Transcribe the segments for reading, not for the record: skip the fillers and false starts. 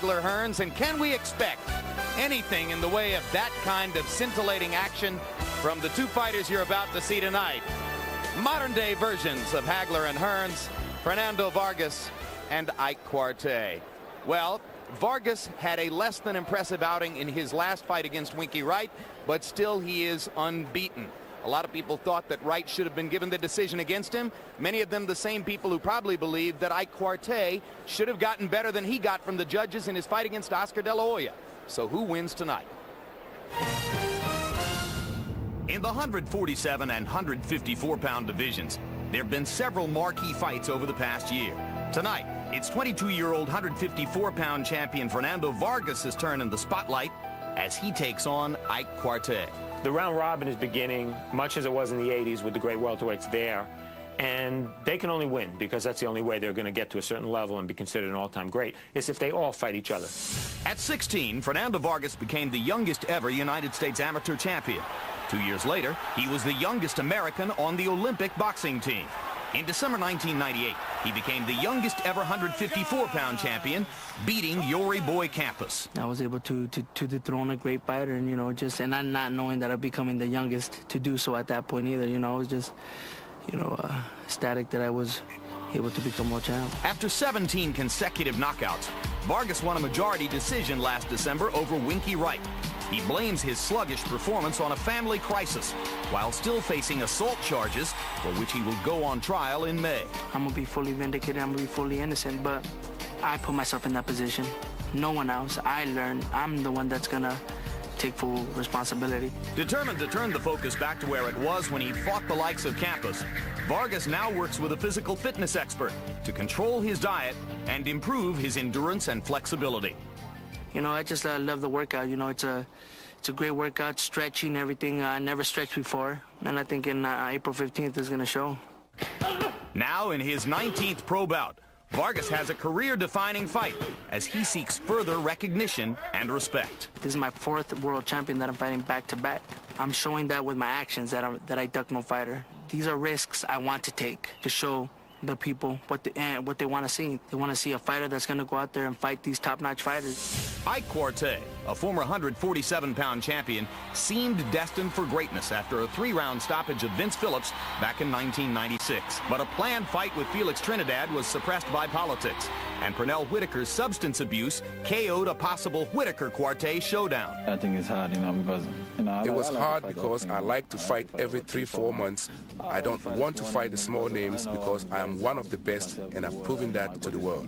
Hagler Hearns, and can we expect anything in the way of that kind of scintillating action from the two fighters you're about to see tonight? Modern-day versions of Hagler and Hearns, Fernando Vargas and Ike Quartey. Well, Vargas had a less than impressive outing in his last fight against Winky Wright, but still he is unbeaten. A lot of people thought that Wright should have been given the decision against him. Many of them the same people who probably believe that Ike Quartey should have gotten better than he got from the judges in his fight against Oscar De La Hoya. So who wins tonight? In the 147 and 154-pound divisions, there have been several marquee fights over the past year. Tonight, it's 22-year-old 154-pound champion Fernando Vargas' turn in the spotlight as he takes on Ike Quartey. The round robin is beginning, much as it was in the 80s with the great welterweights there. And they can only win, because that's the only way they're going to get to a certain level and be considered an all-time great, is if they all fight each other. At 16, Fernando Vargas became the youngest ever United States amateur champion. 2 years later, he was the youngest American on the Olympic boxing team. In December 1998, he became the youngest ever 154-pound champion, beating Yori Boy Campos. I was able to dethrone a great fighter, and, and I'm not knowing that I'm becoming the youngest to do so at that point either. I was just, ecstatic that I was able to become world champ. After 17 consecutive knockouts, Vargas won a majority decision last December over Winky Wright. He blames his sluggish performance on a family crisis, while still facing assault charges, for which he will go on trial in May. I'm going to be fully vindicated, I'm going to be fully innocent, but I put myself in that position. No one else. I learned. I'm the one that's going to take full responsibility. Determined to turn the focus back to where it was when he fought the likes of Campos, Vargas now works with a physical fitness expert to control his diet and improve his endurance and flexibility. I just love the workout. It's a great workout, stretching, everything. I never stretched before, and I think in April 15th is going to show. Now in his 19th pro bout, Vargas has a career-defining fight as he seeks further recognition and respect. This is my 4th world champion that I'm fighting back-to-back. I'm showing that with my actions that I duck no fighter. These are risks I want to take to show the people what they want to see. They want to see a fighter that's going to go out there and fight these top-notch fighters. Ike Quartey, a former 147-pound champion, seemed destined for greatness after a 3-round stoppage of Vince Phillips back in 1996. But a planned fight with Felix Trinidad was suppressed by politics, and Pernell Whitaker's substance abuse KO'd a possible Whitaker-Quartey showdown. I think it's hard, because... It was hard because I like to fight every 3-4 months. I don't want to fight the small names because I am one of the best, and I've proven that to the world.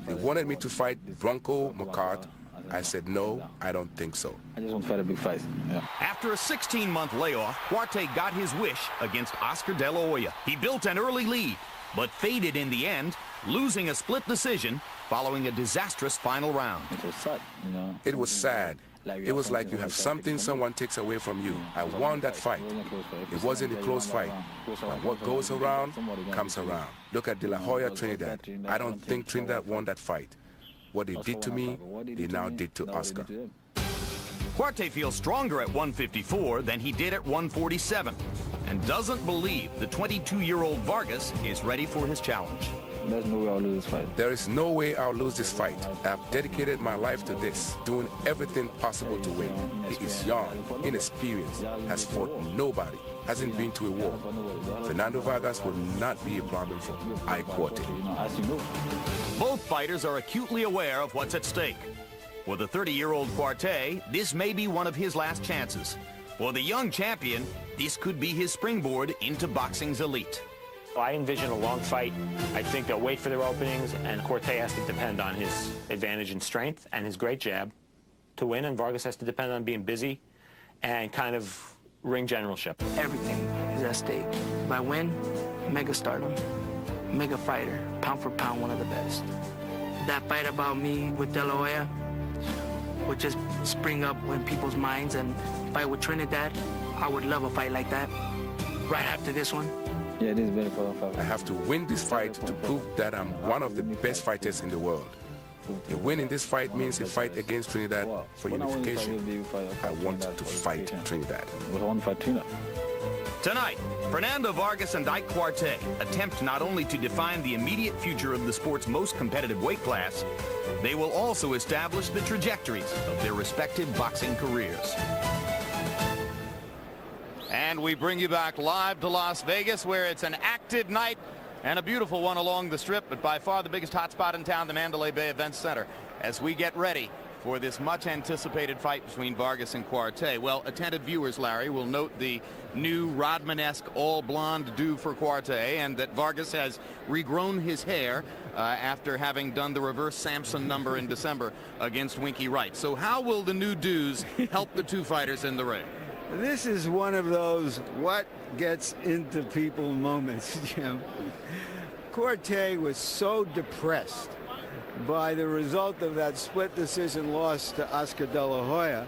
They wanted me to fight Bronco McCart. I said, no, I don't think so. I just want to fight a big fight. Yeah. After a 16-month layoff, Quartey got his wish against Oscar De La Hoya. He built an early lead, but faded in the end, losing a split decision following a disastrous final round. It was sad, It was sad. It was like you have something someone takes away from you. I won that fight. It wasn't a close fight. But what goes around comes around. Look at De La Hoya Trinidad. I don't think Trinidad won that fight. What they did to me, they now did to Oscar. Quartey feels stronger at 154 than he did at 147 and doesn't believe the 22-year-old Vargas is ready for his challenge. There's no way I'll lose this fight. There is no way I'll lose this fight. I've dedicated my life to this, doing everything possible to win. He is young, inexperienced, has fought nobody, hasn't been to a war. Fernando Vargas will not be a problem for Ike Quartey. Both fighters are acutely aware of what's at stake. For the 30-year-old Quartey, this may be one of his last chances. For the young champion, this could be his springboard into boxing's elite. I envision a long fight. I think they'll wait for their openings, and Quartey has to depend on his advantage in strength and his great jab to win, and Vargas has to depend on being busy and kind of ring generalship. Everything is at stake. If I win, mega stardom, mega fighter, pound for pound, one of the best. That fight about me with De La Hoya would just spring up in people's minds, and fight with Trinidad, I would love a fight like that. Right after this one. Yeah, it is very important. I have to win this fight to prove that I'm one of the best fighters in the world. A win in this fight means a fight against Trinidad for unification. I want to fight Trinidad. I want to fight Trinidad. Tonight, Fernando Vargas and Ike Quartey attempt not only to define the immediate future of the sport's most competitive weight class, they will also establish the trajectories of their respective boxing careers. And we bring you back live to Las Vegas, where it's an active night and a beautiful one along the Strip, but by far the biggest hotspot in town, the Mandalay Bay Events Center, as we get ready for this much-anticipated fight between Vargas and Quartey. Well, attentive viewers, Larry, will note the new Rodman-esque all-blonde do for Quartey, and that Vargas has regrown his hair after having done the reverse Samson number in December against Winky Wright. So how will the new do's help the two fighters in the ring? This is one of those what gets into people moments, Jim. Quartey was so depressed by the result of that split decision loss to Oscar De La Hoya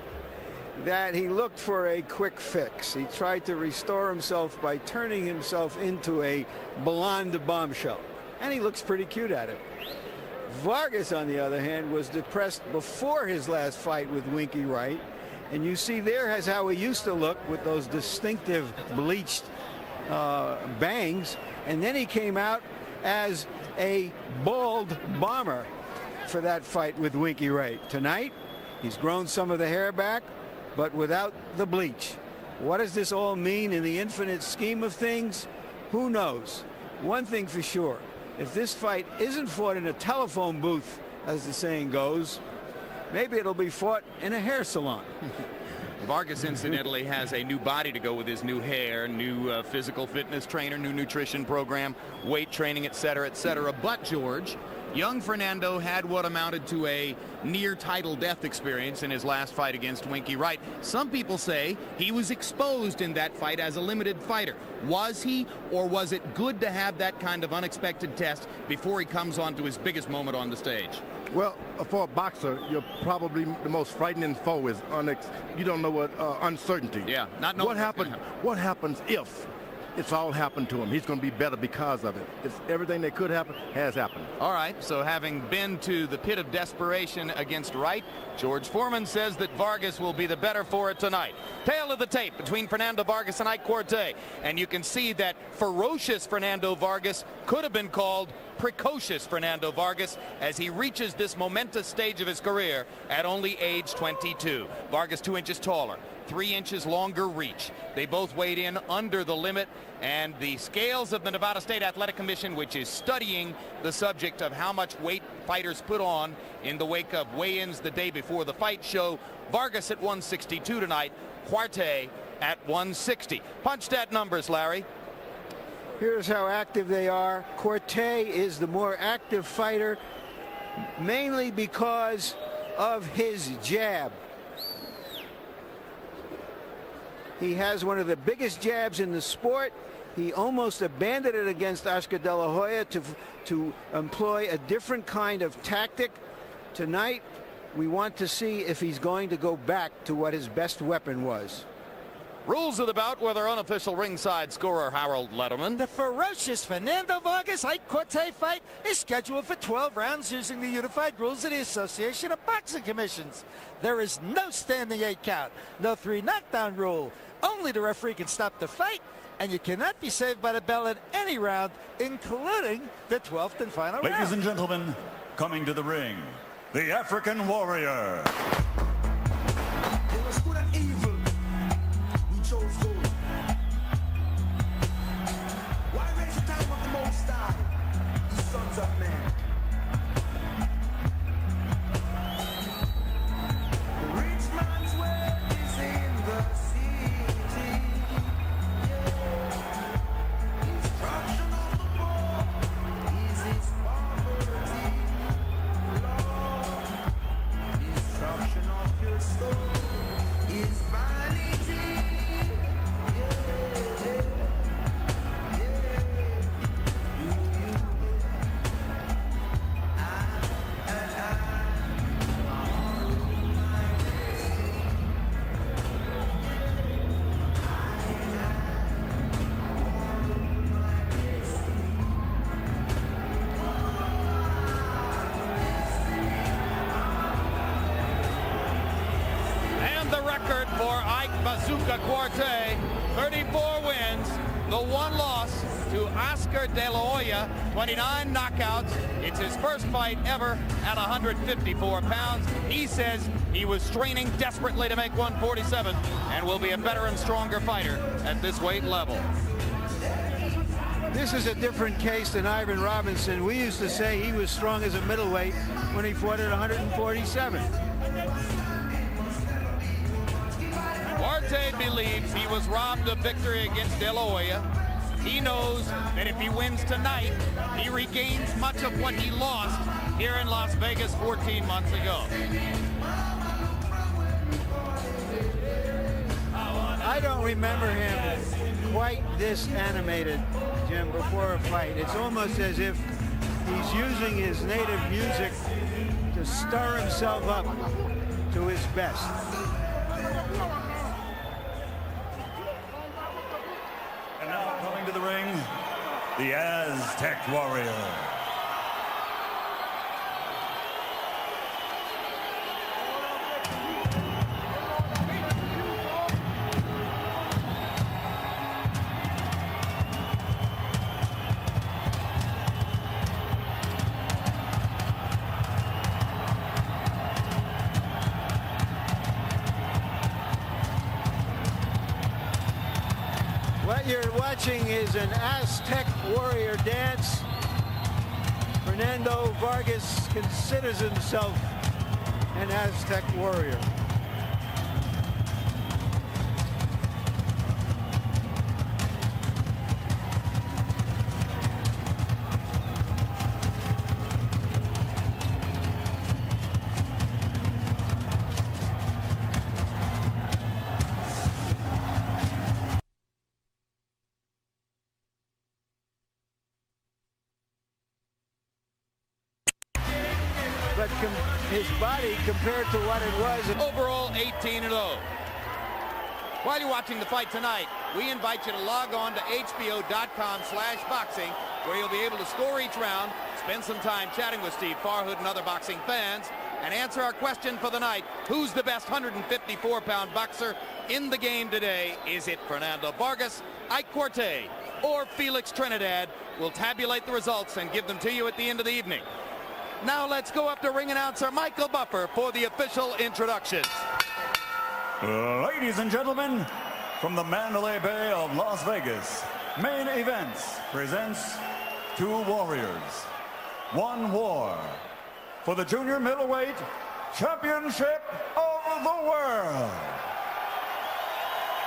that he looked for a quick fix. He tried to restore himself by turning himself into a blonde bombshell, and he looks pretty cute at it. Vargas, on the other hand, was depressed before his last fight with Winky Wright, and you see there is how he used to look with those distinctive bleached bangs, and then he came out as a bald bomber for that fight with Winky Wright. Tonight, he's grown some of the hair back, but without the bleach. What does this all mean in the infinite scheme of things? Who knows? One thing for sure, if this fight isn't fought in a telephone booth, as the saying goes, maybe it'll be fought in a hair salon. Vargas, incidentally, has a new body to go with his new hair, new physical fitness trainer, new nutrition program, weight training, etc., etc. But, George, young Fernando had what amounted to a near title death experience in his last fight against Winky Wright. Some people say he was exposed in that fight as a limited fighter. Was he, or was it good to have that kind of unexpected test before he comes on to his biggest moment on the stage? Well, for a boxer, you're probably the most frightening foe is you don't know what uncertainty. Yeah, not knowing what happens if it's all happened to him. He's going to be better because of it. It's everything that could happen has happened. All right, so having been to the pit of desperation against Wright, George Foreman says that Vargas will be the better for it tonight. Tail of the tape between Fernando Vargas and Ike Quartey, and you can see that ferocious Fernando Vargas could have been called precocious Fernando Vargas as he reaches this momentous stage of his career at only age 22. Vargas 2 inches taller, 3 inches longer reach. They both weighed in under the limit, and the scales of the Nevada State Athletic Commission, which is studying the subject of how much weight fighters put on in the wake of weigh-ins the day before the fight, show Vargas at 162 tonight, Quartey at 160. Punch stat numbers, Larry. Here's how active they are. Quartey is the more active fighter, mainly because of his jab. He has one of the biggest jabs in the sport. He almost abandoned it against Oscar De La Hoya to employ a different kind of tactic. Tonight, we want to see if he's going to go back to what his best weapon was. Rules of the bout with our unofficial ringside scorer, Harold Letterman. The ferocious Fernando Vargas-Ike Quartey fight is scheduled for 12 rounds using the unified rules of the Association of Boxing Commissions. There is no standing 8 count, no 3 knockdown rule. Only the referee can stop the fight, and you cannot be saved by the bell in any round, including the 12th and final round. Ladies and gentlemen, coming to the ring, the African Warrior. It was good and evil. We chose good. Why waste the time of the Most High, the sons of men? The rich man's wealth is in the city. Destruction of the poor is his poverty. Lord, destruction of your soul is vanity. record for Ike Bazooka Quartey. 34 wins. The one loss to Oscar De La Hoya, 29 knockouts. It's his first fight ever at 154 pounds. He says he was training desperately to make 147 and will be a better and stronger fighter at this weight level. This is a different case than Ivan Robinson. We used to say he was strong as a middleweight when he fought at 147. Quartey believes he was robbed of victory against De La Hoya. He knows that if he wins tonight, he regains much of what he lost here in Las Vegas 14 months ago. I don't remember him quite this animated, Jim, before a fight. It's almost as if he's using his native music to stir himself up to his best. And now coming to the ring, the Aztec Warrior. What you're watching is an Aztec warrior dance. Fernando Vargas considers himself an Aztec warrior. But his body compared to what it was. Overall 18-0. While you're watching the fight tonight, we invite you to log on to hbo.com/boxing, where you'll be able to score each round, spend some time chatting with Steve Farhood and other boxing fans, and answer our question for the night: who's the best 154-pound boxer in the game today? Is it Fernando Vargas, Ike Quartey, or Felix Trinidad? We'll tabulate the results and give them to you at the end of the evening. Now let's go up to ring announcer Michael Buffer for the official introductions. Ladies and gentlemen, from the Mandalay Bay of Las Vegas, Main Events presents two warriors, one war for the Junior Middleweight Championship of the World.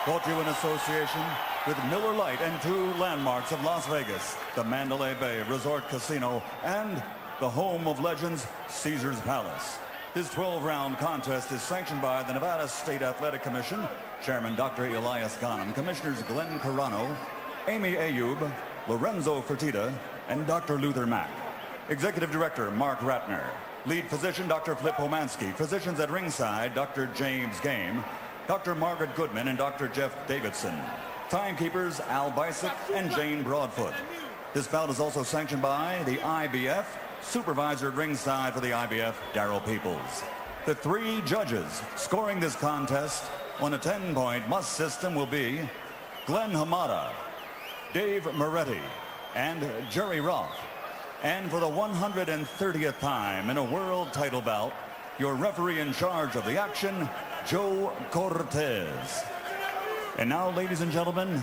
Brought to you in association with Miller Lite and two landmarks of Las Vegas, the Mandalay Bay Resort Casino and the home of legends, Caesar's Palace. This 12-round contest is sanctioned by the Nevada State Athletic Commission, Chairman Dr. Elias Ghanem, Commissioners Glen Carano, Amy Ayub, Lorenzo Fertitta, and Dr. Luther Mack. Executive Director Mark Ratner. Lead physician Dr. Flip Homansky. Physicians at ringside Dr. James Game, Dr. Margaret Goodman, and Dr. Jeff Davidson. Timekeepers Al Bisick and Jane Broadfoot. This bout is also sanctioned by the IBF. Supervisor at ringside for the IBF, Darryl Peoples. The three judges scoring this contest on a 10-point must system will be Glen Hamada, Dave Moretti, and Jerry Roth. And for the 130th time in a world title bout, your referee in charge of the action, Joe Cortez. And now, ladies and gentlemen,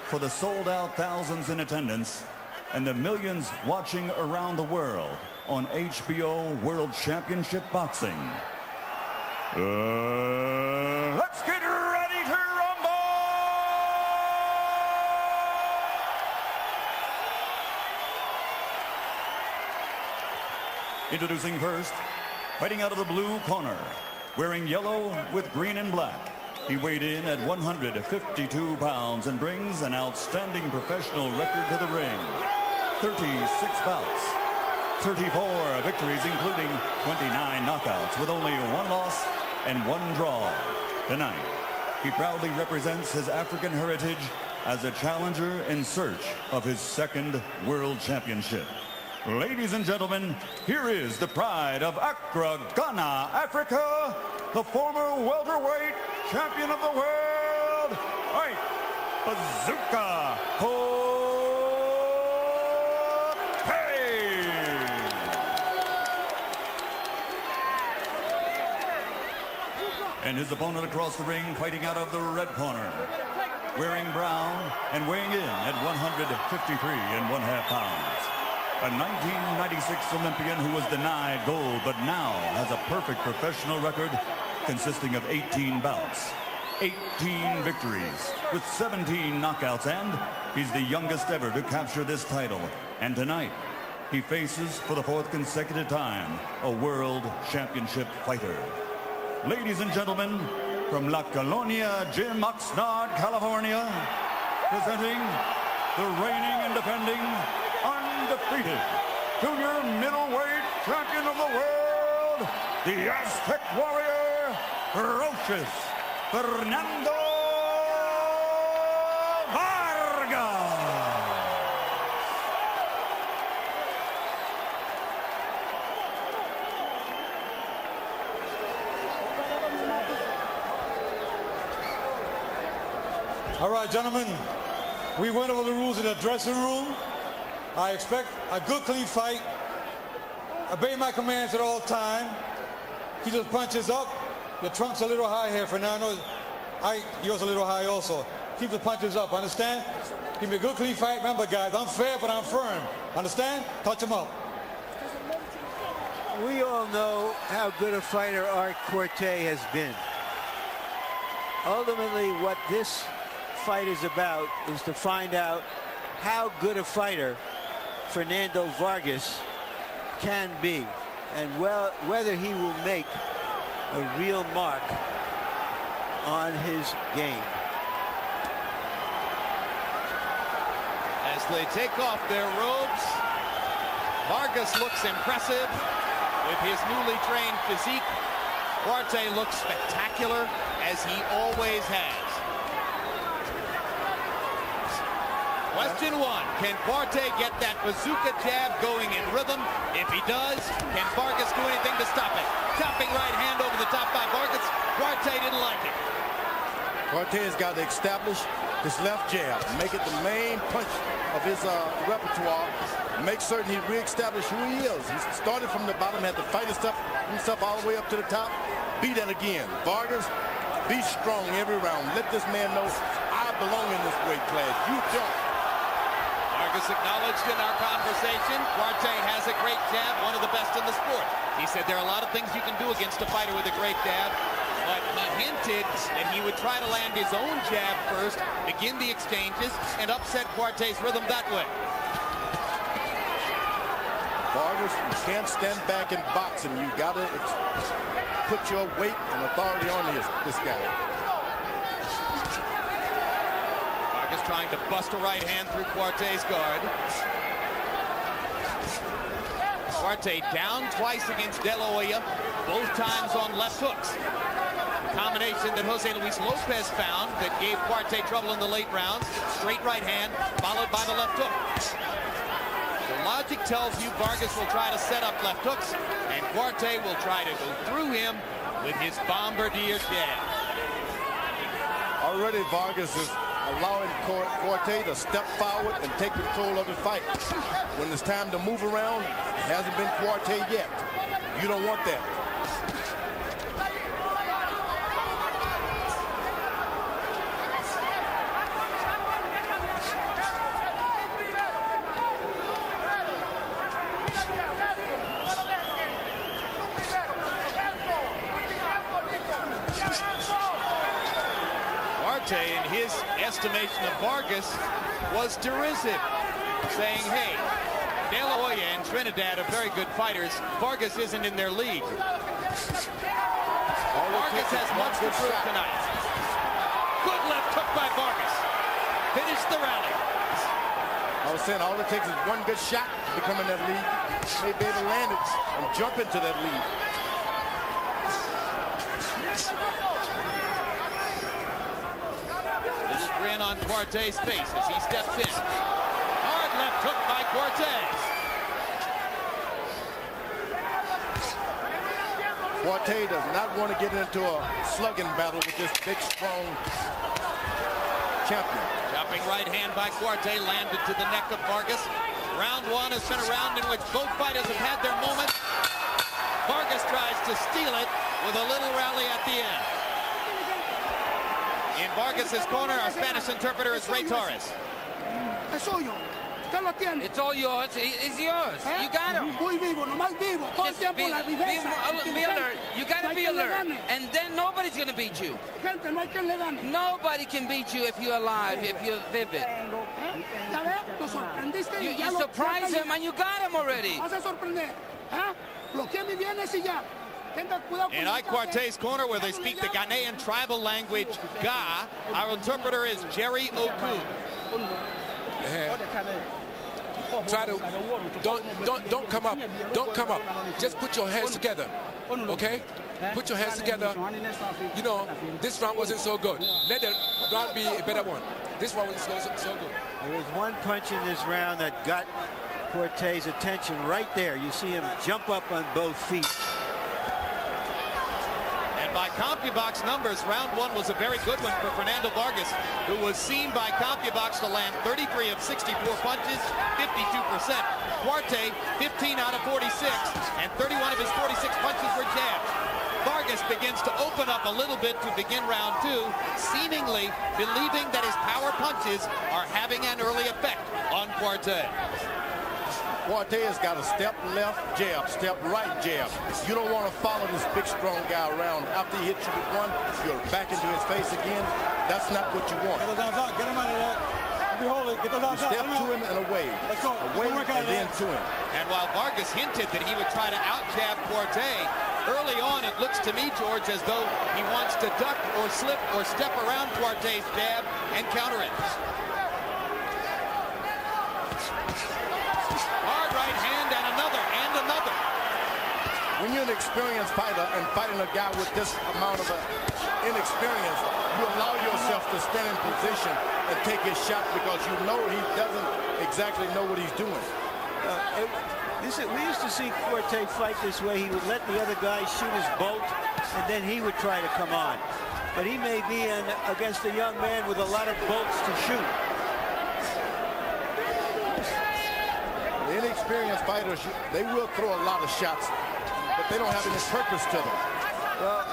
for the sold-out thousands in attendance and the millions watching around the world on HBO World Championship Boxing. Let's get ready to rumble! Introducing first, fighting out of the blue corner, wearing yellow with green and black. He weighed in at 152 pounds and brings an outstanding professional record to the ring. 36 bouts, 34 victories, including 29 knockouts, with only one loss and one draw. Tonight, he proudly represents his African heritage as a challenger in search of his second world championship. Ladies and gentlemen, here is the pride of Accra, Ghana, Africa, the former welterweight champion of the world, Ike Bazooka Quartey. And his opponent across the ring, fighting out of the red corner, wearing brown and weighing in at 153.5 pounds. A 1996 Olympian who was denied gold, but now has a perfect professional record consisting of 18 bouts, 18 victories, with 17 knockouts, and he's the youngest ever to capture this title. And tonight, he faces, for the 4th consecutive time, a world championship fighter. Ladies and gentlemen, from La Colonia, Jim Oxnard, California, presenting the reigning and defending undefeated junior middleweight champion of the world, the Aztec warrior, ferocious Fernando Vargas. All right, gentlemen, we went over the rules in the dressing room. I expect a good, clean fight. Obey my commands at all time. Keep those punches up. Your trunk's a little high here, Fernando. Yours a little high also. Keep the punches up, understand? Give me a good, clean fight. Remember, guys, I'm fair, but I'm firm. Understand? Touch them up. We all know how good a fighter Ike Quartey has been. Ultimately, what this fight is about is to find out how good a fighter Fernando Vargas can be, and whether he will make a real mark on his game. As they take off their robes, Vargas looks impressive with his newly trained physique. Quartey looks spectacular, as he always has. Question one, can Quartey get that bazooka jab going in rhythm? If he does, can Vargas do anything to stop it? Chopping right hand over the top by Vargas. Quartey didn't like it. Cortez got to establish his left jab, make it the main punch of his repertoire, make certain he reestablished who he is. He started from the bottom, had to fight himself all the way up to the top. Beat that again. Vargas, be strong every round. Let this man know I belong in this weight class. You don't. Vargas acknowledged in our conversation, Quartey has a great jab, one of the best in the sport. He said there are a lot of things you can do against a fighter with a great jab, but he hinted that he would try to land his own jab first, begin the exchanges, and upset Quartey's rhythm that way. Vargas, you can't stand back in boxing. You got to put your weight and authority on this guy. Vargas trying to bust a right hand through Quartey's guard. Quartey down twice against De La Hoya, both times on left hooks. Combination that Jose Luis Lopez found that gave Quartey trouble in the late rounds. Straight right hand, followed by the left hook. The logic tells you Vargas will try to set up left hooks, and Quartey will try to go through him with his bombardier jab. Already Vargas is allowing Quartey to step forward and take control of the fight. When it's time to move around, it hasn't been Quartey yet. You don't want that. In his estimation of Vargas was derisive, saying, hey, De La Hoya and Trinidad are very good fighters. Vargas isn't in their league. Vargas has much to prove tonight. Good left hook by Vargas. Finished the rally. I was saying all it takes is one good shot to become in that league. May be able to land it and jump into that league. Grin on Quartey's face as he steps in. Hard left hook by Cortez. Quartey does not want to get into a slugging battle with this big, strong champion. Chopping right hand by Quartey landed to the neck of Vargas. Round one has been a round in which both fighters have had their moments. Vargas tries to steal it with a little rally at the end. In Vargas's corner, our Spanish interpreter is Ray Torres. It's all yours. It's yours. You got him. Just be alert. You got to be alert. And then nobody's going to beat you. Nobody can beat you if you're alive, if you're vivid. You surprise him and you got him already. In Ike Quartey's corner, where they speak the Ghanaian tribal language, Ga, our interpreter is Jerry Oku. Try to don't come up. Don't come up. Just put your hands together. Okay? Put your hands together. You know, this round wasn't so good. Let the round be a better one. This one was so good. There was one punch in this round that got Cortez's attention right there. You see him jump up on both feet. By CompuBox numbers, round one was a very good one for Fernando Vargas, who was seen by CompuBox to land 33 of 64 punches, 52%. Quartey, 15 out of 46, and 31 of his 46 punches were jabs. Vargas begins to open up a little bit to begin round two, seemingly believing that his power punches are having an early effect on Quartey. Quartey has got a step left jab, step right jab. You don't want to follow this big, strong guy around. After he hits you with one, you're back into his face again. That's not what you want. Get him out of there. You step to him and away. Away and then to him. And while Vargas hinted that he would try to out-jab Quartey, early on it looks to me, George, as though he wants to duck or slip or step around Quartey's jab and counter it. Hard right hand and another. When you're an experienced fighter and fighting a guy with this amount of inexperience, you allow yourself to stand in position and take his shot because you know he doesn't exactly know what he's doing. We used to see Quartey fight this way. He would let the other guy shoot his bolt, and then he would try to come on. But he may be against a young man with a lot of bolts to shoot. The inexperienced fighters, they will throw a lot of shots, but they don't have any purpose to them. Well,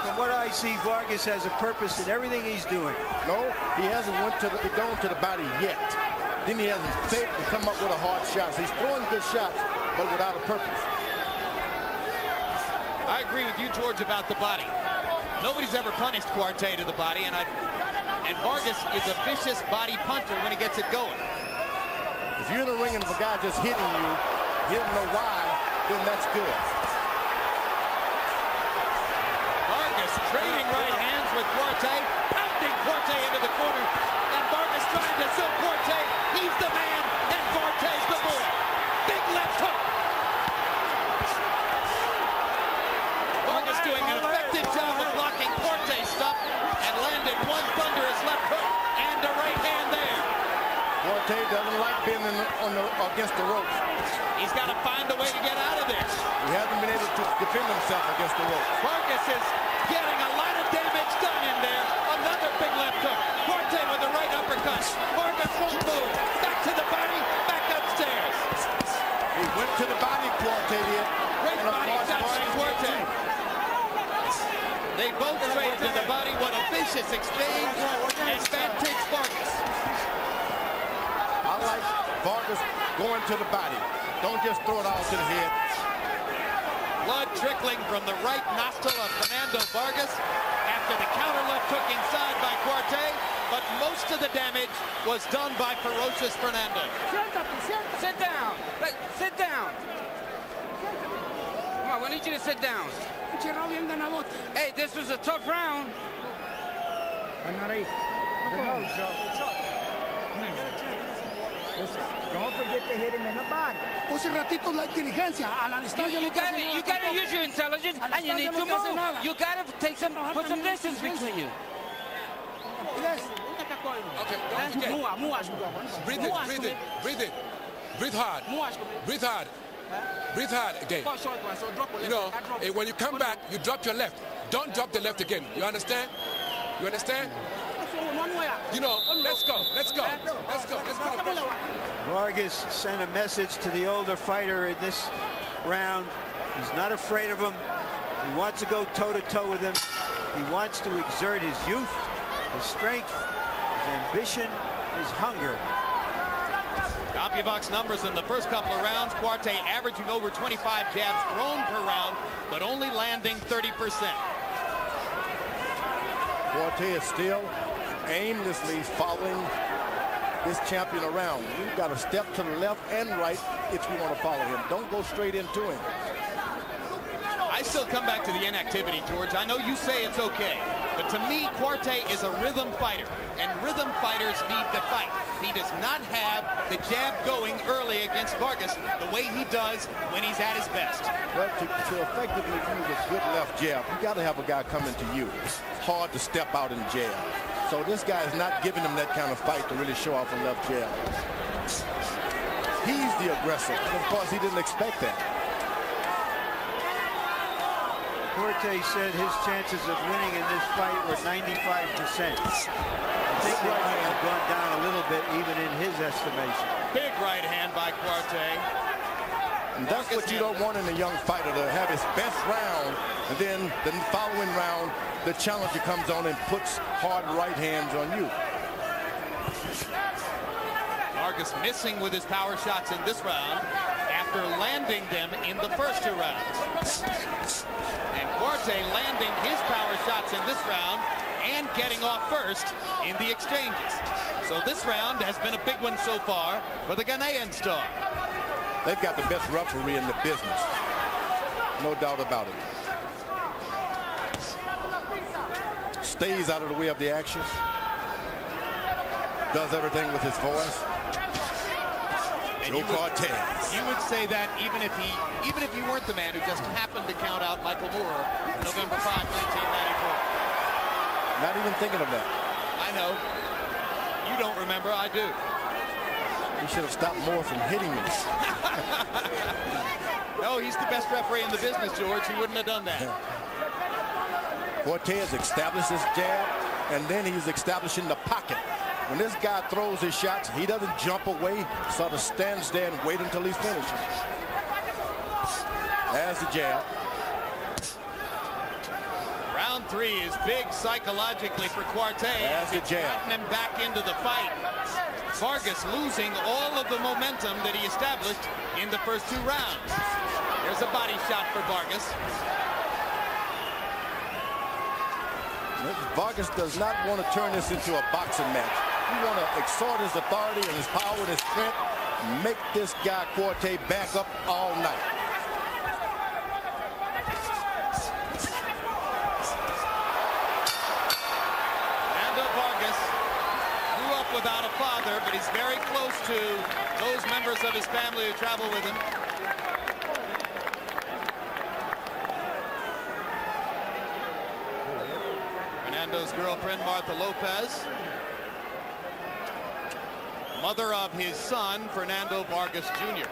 from what I see, Vargas has a purpose in everything he's doing. No, he hasn't gone to the body yet. Then he hasn't faked to come up with a hard shot. He's throwing good shots, but without a purpose. I agree with you, George, about the body. Nobody's ever punished Quartey to the body, and Vargas is a vicious body puncher when he gets it going. If you're in the ring and the guy just hitting you, you don't know why, then that's good. Vargas trading right hands with Quartey, pounding Quartey into the corner, and Vargas trying to show Quartey he's the man, and Quartey's the boy. Big left hook. Vargas doing an effective job of blocking Quartey's stuff and landed one thunderous left hook and a right hand there. Quartey doesn't like being against the ropes. He's got to find a way to get out of this. He hasn't been able to defend himself against the ropes. Vargas is getting a lot of damage done in there. Another big left hook. Quartey with the right uppercut. Vargas won't move. Back to the body, back upstairs. He went to the body, Quartey did. Great body touch by Quartey. They both trade to the body. What a vicious exchange. Advantage Vargas. I like Vargas going to the body. Don't just throw it all to the head. Blood trickling from the right nostril of Fernando Vargas after the counter left hook inside by Quartey, but most of the damage was done by ferocious Fernando. Sit down. Sit down. Come on, we need you to sit down. Hey, this was a tough round. Don't forget to hit him in the body. You gotta use your intelligence, and you need to move. You gotta put some distance between you. Okay. Breathe in. Breathe hard. Breathe hard. Breathe hard again. You know, when you come back, you drop your left. Don't drop the left again. You understand? You understand? You know, let's go. Let's go. Let's go. Let's go. Vargas sent a message to the older fighter in this round. He's not afraid of him. He wants to go toe-to-toe with him. He wants to exert his youth, his strength, his ambition, his hunger. CompuBox numbers in the first couple of rounds. Quartey averaging over 25 jabs thrown per round, but only landing 30%. Quartey is still aimlessly following this champion around. You've got to step to the left and right if you want to follow him. Don't go straight into him. I still come back to the inactivity, George. I know you say it's okay, but to me, Quartey is a rhythm fighter, and rhythm fighters need to fight. He does not have the jab going early against Vargas the way he does when he's at his best. But to effectively use a good left jab, you got to have a guy coming to you. It's hard to step out and jab. So this guy is not giving him that kind of fight to really show off a left jab. He's the aggressor. And of course, he didn't expect that. Quartey said his chances of winning in this fight were 95%. I think they might have gone down a little bit, even in his estimation. Big right hand by Quartey. And that's what you don't want in a young fighter, to have his best round, and then the following round, the challenger comes on and puts hard right hands on you. Vargas missing with his power shots in this round after landing them in the first two rounds. And Quartey landing his power shots in this round and getting off first in the exchanges. So this round has been a big one so far for the Ghanaian star. They've got the best referee in the business. No doubt about it. Stays out of the way of the action. Does everything with his voice. And you would say that even if he weren't the man who just happened to count out Michael Moore November 5, 1994. Not even thinking of that. I know. You don't remember, I do. He should have stopped Moore from hitting me. No, he's the best referee in the business, George. He wouldn't have done that. Cortez established his jab, and then he's establishing the pocket. When this guy throws his shots, he doesn't jump away, sort of stands there and wait until he's finished. There's the jab. Round 3 is big psychologically for Quartey. There's the jab. Getting him back into the fight. Vargas losing all of the momentum that he established in the first two rounds. There's a body shot for Vargas. Vargas does not want to turn this into a boxing match. You want to exhort his authority and his power and his strength, make this guy Quartey back up all night. Fernando Vargas grew up without a father, but he's very close to those members of his family who travel with him. Fernando's girlfriend, Martha Lopez, mother of his son, Fernando Vargas Jr.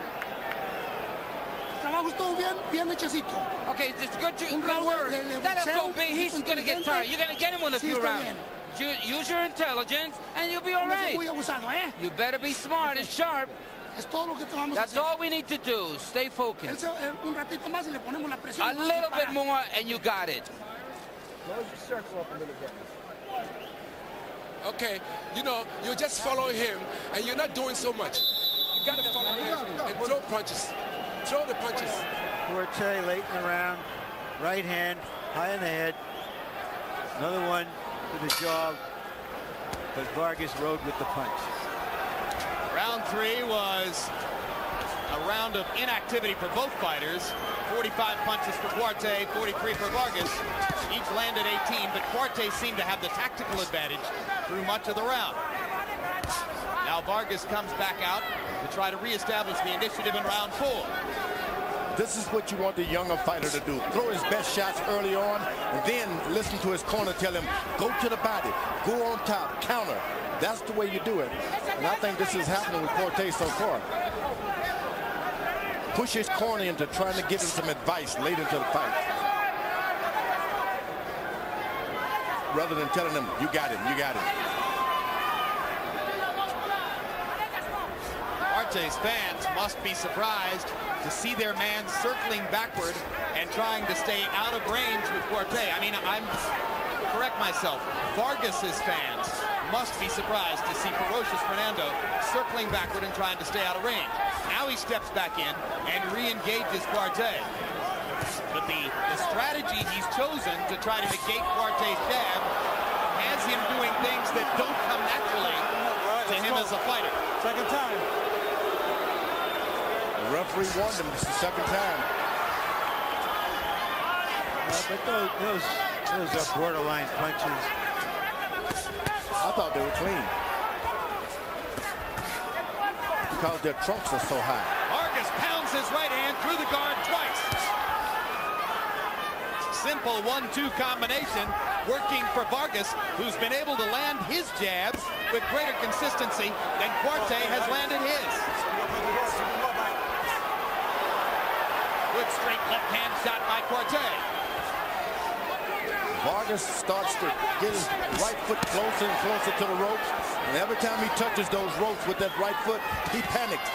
Okay, it's good work. Let him go big. He's going to get tired. You're going to get him in a few rounds. Use your intelligence, and you'll be all right. You better be smart and sharp. That's all we need to do. Stay focused. A little bit more, and you got it. Close the circle up a little bit. Okay, you know, you're just following him, and you're not doing so much. You got to follow him and throw punches. Throw the punches. Quartey late in the round. Right hand, high in the head. Another one to the jaw. But Vargas rode with the punch. Round 3 was a round of inactivity for both fighters. 45 punches for Quartey, 43 for Vargas. Each landed 18, but Quartey seemed to have the tactical advantage through much of the round. Now Vargas comes back out to try to reestablish the initiative in round 4. This is what you want the younger fighter to do. Throw his best shots early on, and then listen to his corner tell him, go to the body, go on top, counter. That's the way you do it. And I think this is happening with Cortez so far. push his corner into trying to give him some advice late into the fight. Rather than telling him, you got it, you got it. Quartey's fans must be surprised to see their man circling backward and trying to stay out of range with Quartey. I mean, correct myself. Vargas's fans must be surprised to see ferocious Fernando circling backward and trying to stay out of range. Now he steps back in and re-engages Quartey. But the strategy he's chosen to try to negate Quartey's jab has him doing things that don't come naturally to him as a fighter. Second time. The referee warned him. It's the second time. But those are borderline punches. I thought they were clean. Because their trunks are so high. Vargas pounds his right hand through the guard twice. Simple 1-2 combination working for Vargas, who's been able to land his jabs with greater consistency than Quartey has landed his. Good straight left hand shot by Quartey. Vargas starts to get his right foot closer and closer to the ropes. And every time he touches those ropes with that right foot, he panics.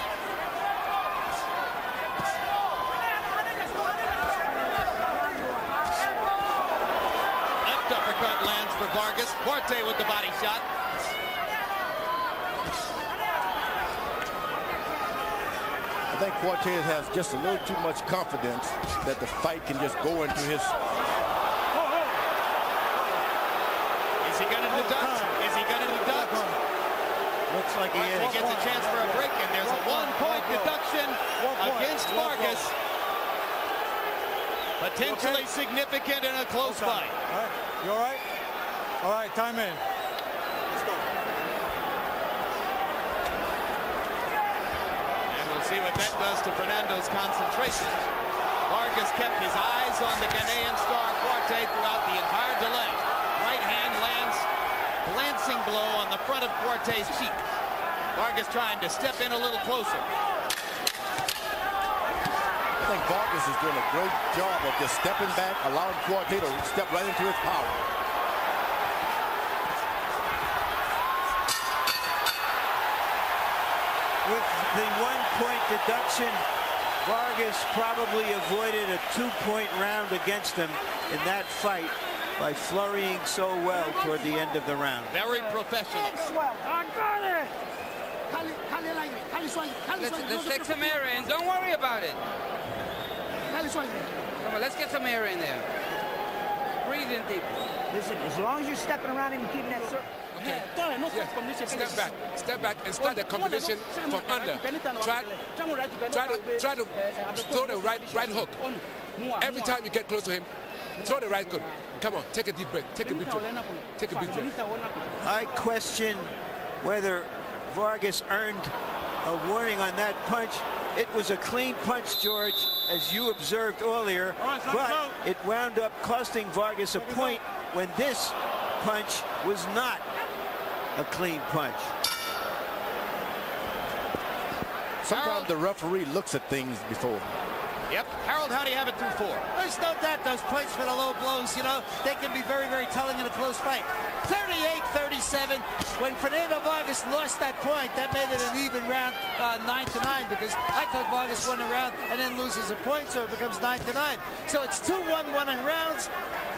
Left uppercut lands for Vargas. Quartey with the body shot. I think Cortez has just a little too much confidence that the fight can just go into his... Is he going to deduct? Is he going to deduct? Looks like he is. He gets a chance for a break, and there's a 1-point deduction against Vargas. Potentially significant in a close fight. All right. You all right? All right, time in. See what that does to Fernando's concentration. Vargas kept his eyes on the Ghanaian star Quartey throughout the entire delay. Right hand lands glancing blow on the front of Quartey's cheek. Vargas trying to step in a little closer. I think Vargas is doing a great job of just stepping back, allowing Quartey to step right into his power. With the 1-point deduction, Vargas probably avoided a 2-point round against him in that fight by flurrying so well toward the end of the round. Very professional. Let's take some air in. Don't worry about it. Come on, let's get some air in there. Breathe in deep. Listen, as long as you're stepping around him and keeping that circle. Okay. Yes. Step back and start the combination from under. Try to throw the right hook. Every time you get close to him, throw the right hook. Come on, take a deep breath. Take a deep breath. Take a deep breath. I question whether Vargas earned a warning on that punch. It was a clean punch, George, as you observed earlier, but it wound up costing Vargas a point when this punch was not a clean punch. Sometimes the referee looks at things before. Yep. Harold, how do you have it through 4? There's no doubt those points for the low blows, you know, they can be very, very telling in a close fight. 38-37. When Fernando Vargas lost that point, that made it an even round, 9-9, because I thought Vargas won a round and then loses a point, so it becomes 9-9. So it's 2-1-1 in rounds.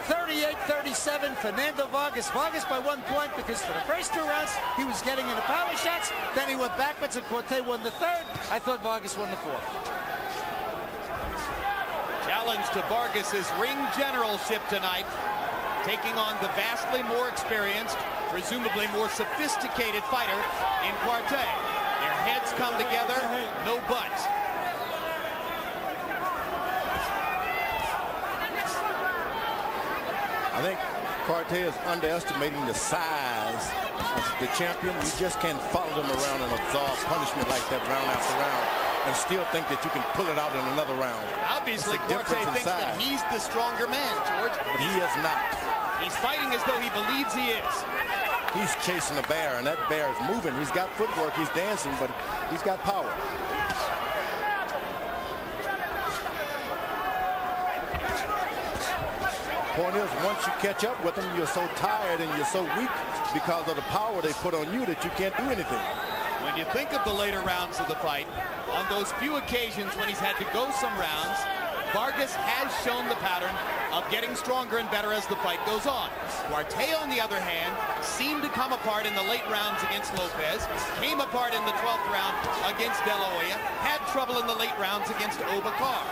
38-37, Fernando Vargas. Vargas by 1 point because for the first 2 rounds, he was getting into power shots. Then he went backwards and Quartey won the 3rd. I thought Vargas won the 4th. Challenge to Vargas's ring generalship tonight, taking on the vastly more experienced, presumably more sophisticated fighter in Quartey. Their heads come together, no buts. I think Cortez is underestimating the size of the champion. You just can't follow them around and absorb punishment like that round after round and still think that you can pull it out in another round. Obviously, Cortez thinks that he's the stronger man, George. But he is not. He's fighting as though he believes he is. He's chasing a bear, and that bear is moving. He's got footwork, he's dancing, but he's got power. point is, once you catch up with them, you're so tired and you're so weak because of the power they put on you that you can't do anything. When you think of the later rounds of the fight, on those few occasions when he's had to go some rounds, Vargas has shown the pattern of getting stronger and better as the fight goes on. Quartey, on the other hand, seemed to come apart in the late rounds against Lopez, came apart in the 12th round against De La Hoya, had trouble in the late rounds against Obakar.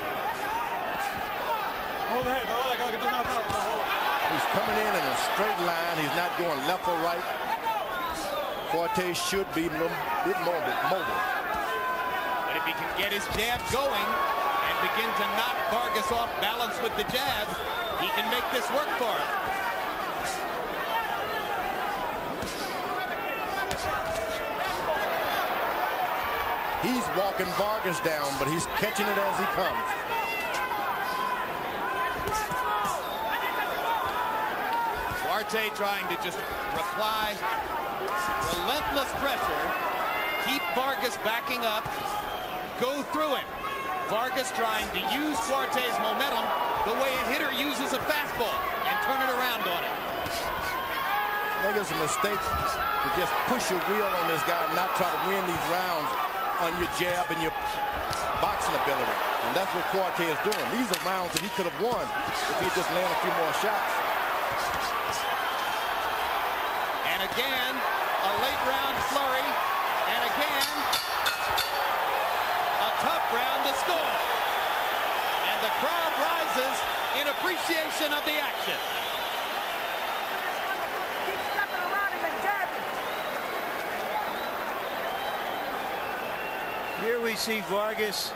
He's coming in a straight line. He's not going left or right. Cortez should be a little bit more mobile. But if he can get his jab going and begin to knock Vargas off balance with the jab, he can make this work for him. He's walking Vargas down, but he's catching it as he comes. Quartey trying to just reply. Relentless pressure. Keep Vargas backing up. Go through him. Vargas trying to use Quartey's momentum the way a hitter uses a fastball and turn it around on him. I think it's a mistake to just push your wheel on this guy and not try to win these rounds on your jab and your boxing ability. And that's what Cortez is doing. These are rounds that he could have won if he just landed a few more shots. And again, a late round flurry. And again, a tough round to score. And the crowd rises in appreciation of the action. Here we see Vargas,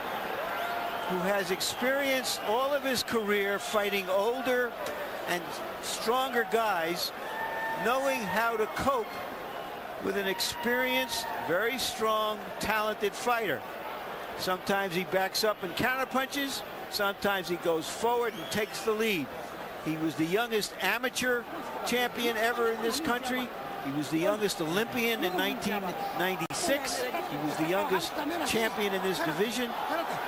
who has experienced all of his career fighting older and stronger guys, knowing how to cope with an experienced, very strong, talented fighter. Sometimes he backs up and counterpunches. Sometimes he goes forward and takes the lead. He was the youngest amateur champion ever in this country. He was the youngest Olympian in 1996. He was the youngest champion in this division.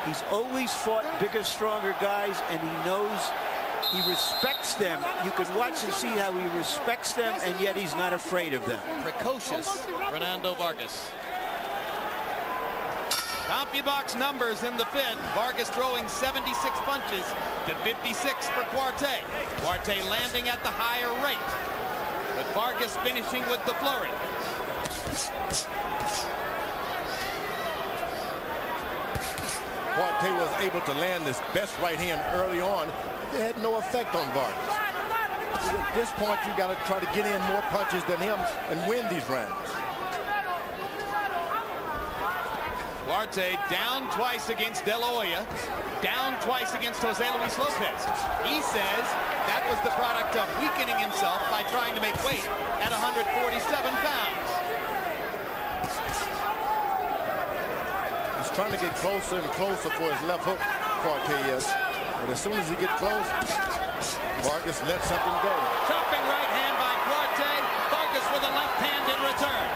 He's always fought bigger, stronger guys, and he knows, he respects them. You can watch and see how he respects them, and yet he's not afraid of them. Precocious Fernando Vargas. CompuBox numbers in the fifth. Vargas throwing 76 punches to 56 for Quartey. Quartey landing at the higher rate, but Vargas finishing with the flurry. Quartey was able to land this best right hand early on. It had no effect on Vargas. At this point, you got to try to get in more punches than him and win these rounds. Quartey down twice against De La Hoya, down twice against Jose Luis Lopez. He says that was the product of weakening himself by trying to make weight at 147 pounds. He's trying to get closer and closer for his left hook, Quartey is. But as soon as he gets close, Vargas lets something go. Chopping right hand by Quartey. Vargas with a left hand in return.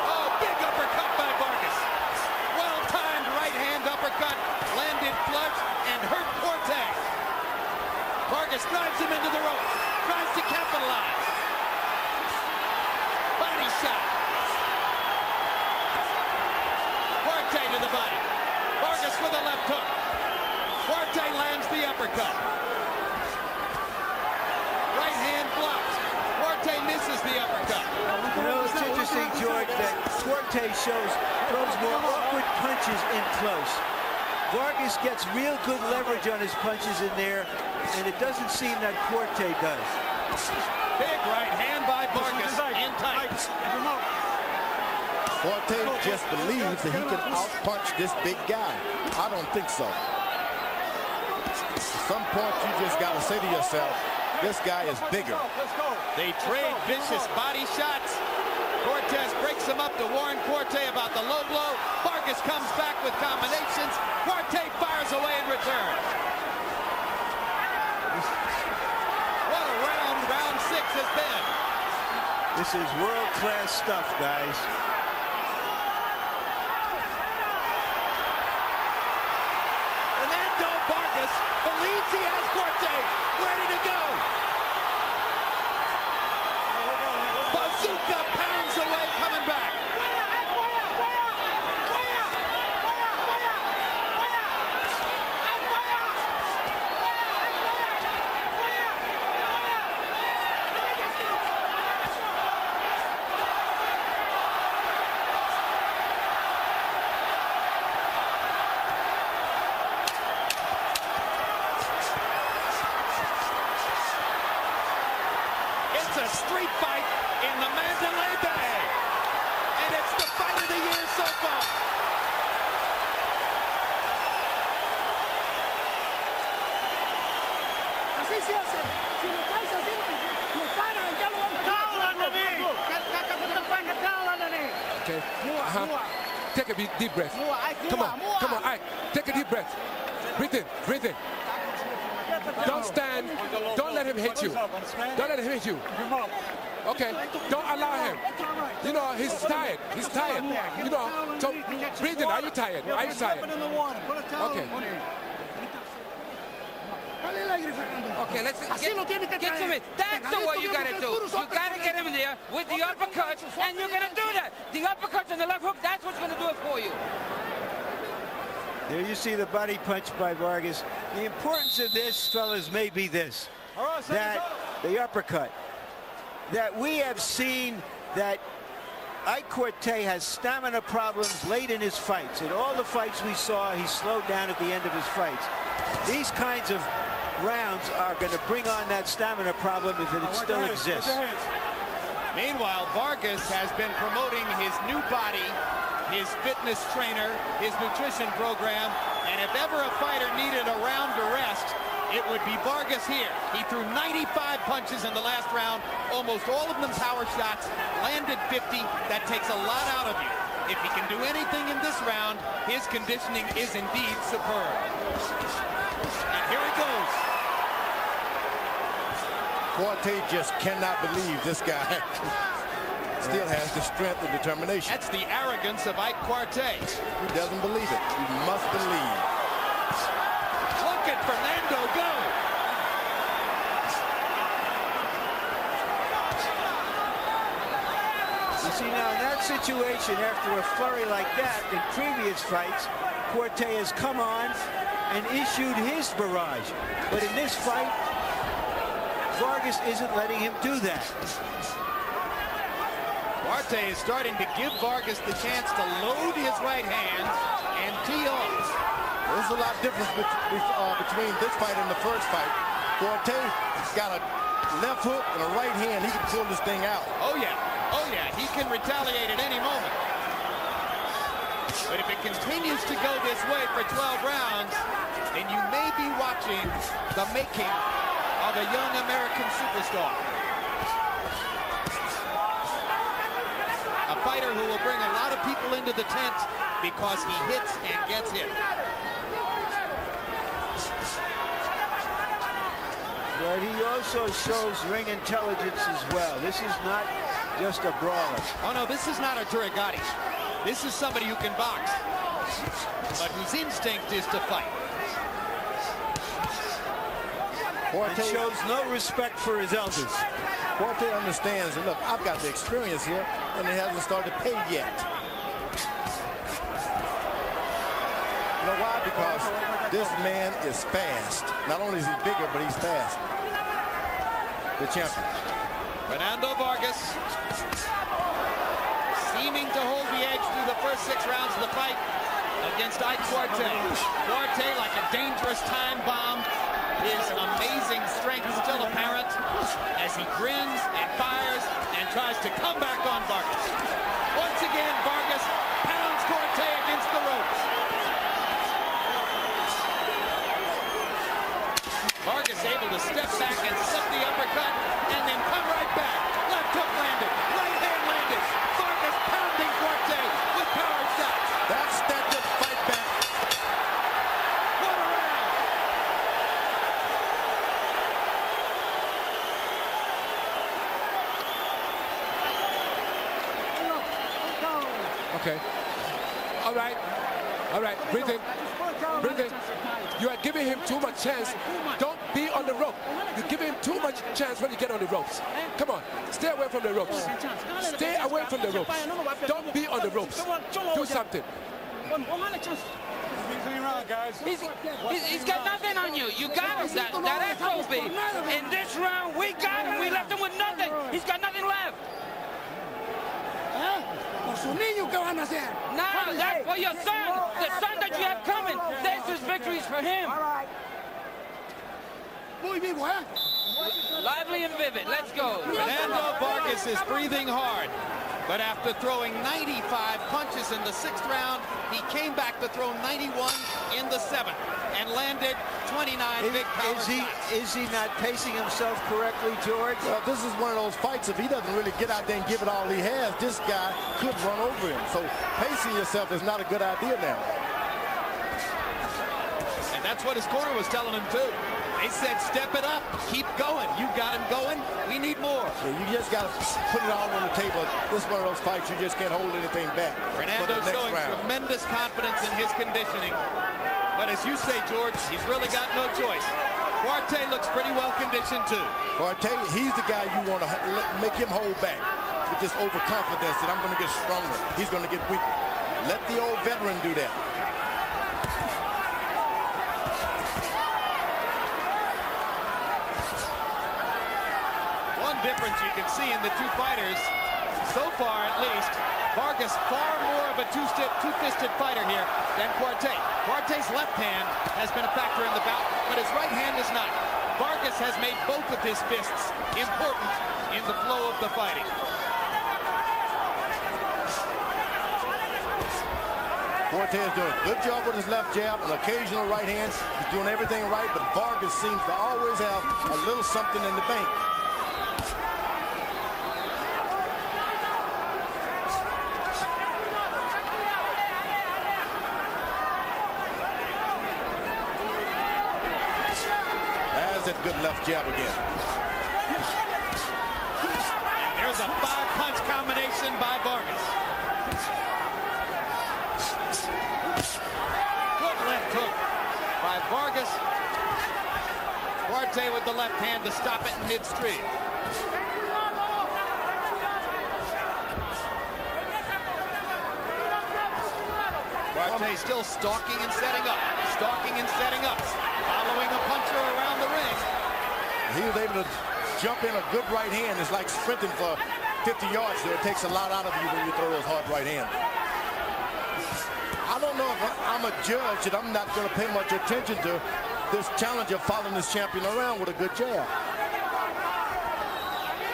Oh, big uppercut by Vargas. Well-timed right hand uppercut. Landed flush and hurt Quartey. Vargas drives him into the ropes. Tries to capitalize. Body shot. Quartey to the body. Vargas with a left hook. Quartey lands the uppercut. Right hand blocked. Quartey misses the uppercut. You know, it's interesting, George, that Quartey throws more awkward punches in close. Vargas gets real good leverage on his punches in there, and it doesn't seem that Quartey does. Big right hand by Vargas in tight. Cortez just believes that he can outpunch this big guy. I don't think so. At some point, you just got to say to yourself, this guy is bigger. They trade vicious body shots. Cortez breaks him up to warn Quartey about the low blow. Vargas comes back with combinations. Quartey fires away in return. What a round 6 has been. This is world-class stuff, guys. Fernando shoots. He has Quartey ready to go. Bazooka pounds away, coming back. It's a street fight in the Mandalay Bay, and it's the fight of the year so far. Así se hace. Si lo traes así, lo paran, ya lo van a Okay. Take a deep breath. Come on, Ike. Take a deep breath. Breathe in, breathe in. Don't stand. Don't let him hit you. Don't let him hit you. Okay. Don't allow him. You know, he's tired. He's tired. You know, so breathe in. Are you tired? Are you tired? Okay. Okay, let's get to it. That's the way you got to do. You got to get him in there with the uppercuts, and you're going to do that. The uppercuts and the left hook, that's what's going to do it for you. There you see the body punch by Vargas. The importance of this, fellas, may be this, that the uppercut, that we have seen that Ike Quartey has stamina problems late in his fights. In all the fights we saw, he slowed down at the end of his fights. These kinds of rounds are going to bring on that stamina problem if it still exists. Meanwhile, Vargas has been promoting his new body, his fitness trainer, his nutrition program, and if ever a fighter needed a round to rest, it would be Vargas here. He threw 95 punches in the last round, almost all of them power shots, landed 50. That takes a lot out of you. If he can do anything in this round, his conditioning is indeed superb. And here he goes. Quartey just cannot believe this guy still has the strength and determination. That's the arrogance of Ike Quartey. He doesn't believe it. He must believe. Look at Fernando go. You see, now in that situation, after a flurry like that in previous fights, Quartey has come on and issued his barrage. But in this fight, Vargas isn't letting him do that. Quartey is starting to give Vargas the chance to load his right hand and tee off. There's a lot of difference between this fight and the first fight. Quartey's got a left hook and a right hand. He can pull this thing out. Oh, yeah. Oh, yeah. He can retaliate at any moment. But if it continues to go this way for 12 rounds, then you may be watching the making of a young American superstar. A fighter who will bring a lot of people into the tent because he hits and gets hit. But he also shows ring intelligence as well. This is not just a brawler. Oh, no, this is not a Turigati. This is somebody who can box, but whose instinct is to fight. Quartey shows no respect for his elders. Quartey understands that, look, I've got the experience here, and it hasn't started to pay yet. You know why? Because this man is fast. Not only is he bigger, but he's fast. The champion. Fernando Vargas seeming to hold the edge through the first 6 rounds of the fight against Ike Quartey. Quartey, like a dangerous time bomb, his amazing strength still apparent as he grins and fires and tries to come back on Vargas. Once again, Vargas pounds Quartey against the ropes. Vargas able to step back and slip the uppercut and then come right back. Left hook landed, right hand landed. Vargas pounding Quartey with power shots. That's that good fight back. What a round. Okay. All right. All right. Breathe in. Bring it. You are giving him too much chance. Don't be on the rope. You're giving him too much chance when you get on the ropes. Come on, stay away from the ropes. Stay away from the ropes. Don't be on the ropes. Do something. He's got nothing on you. You got him. That FOB. In this round, we got him. We left him with nothing. He's got nothing left. No, that's for your son. The son that you have coming. There's his victories for him. Lively and vivid. Let's go. Fernando Vargas is breathing hard. But after throwing 95 punches in the 6th round, he came back to throw 91 in the 7th and landed 29 big power shots. Is he not pacing himself correctly, George? Well, this is one of those fights. If he doesn't really get out there and give it all he has, this guy could run over him. So pacing yourself is not a good idea now. And that's what his corner was telling him, too. They said, step it up, keep going. You got him going, we need more. Yeah, you just got to put it all on the table. This is one of those fights you just can't hold anything back. Fernando showing tremendous confidence in his conditioning. But as you say, George, he's really got no choice. Quartey looks pretty well conditioned, too. Quartey, he's the guy you want to make him hold back with this overconfidence that I'm going to get stronger. He's going to get weak. Let the old veteran do that. Difference you can see in the two fighters so far, at least. Vargas far more of a two-fisted fighter here than Quartey. Quartey's left hand has been a factor in the bout, but his right hand is not. Vargas has made both of his fists important in the flow of the fighting. Cortez doing a good job with his left jab, an occasional right hand. He's doing everything right, but Vargas seems to always have a little something in the bank. That good left jab again. There's a 5-punch combination by Vargas. Good left hook by Vargas. Quartey with the left hand to stop it in midstream. Quartey still stalking and setting up. Stalking and setting up. Following a puncher around the ring. He was able to jump in a good right hand. It's like sprinting for 50 yards there. It takes a lot out of you when you throw those hard right hands. I don't know if I'm a judge and I'm not going to pay much attention to this challenger following this champion around with a good jab.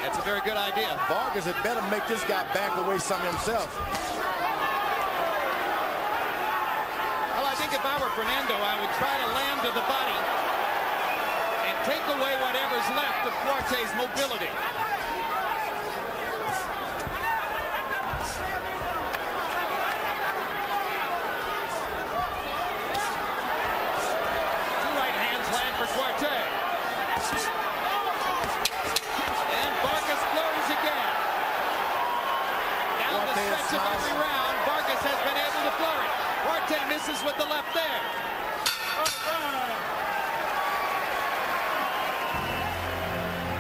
That's a very good idea. Vargas had better make this guy back away some himself. Well, I think if I were Fernando, I would try to land to the body and take away whatever's left of Quartey's mobility. Two right hands land for Quartey. And Vargas flurries again. Down the stretch of every round, Vargas has been able to flurry. Quartey misses with the left there.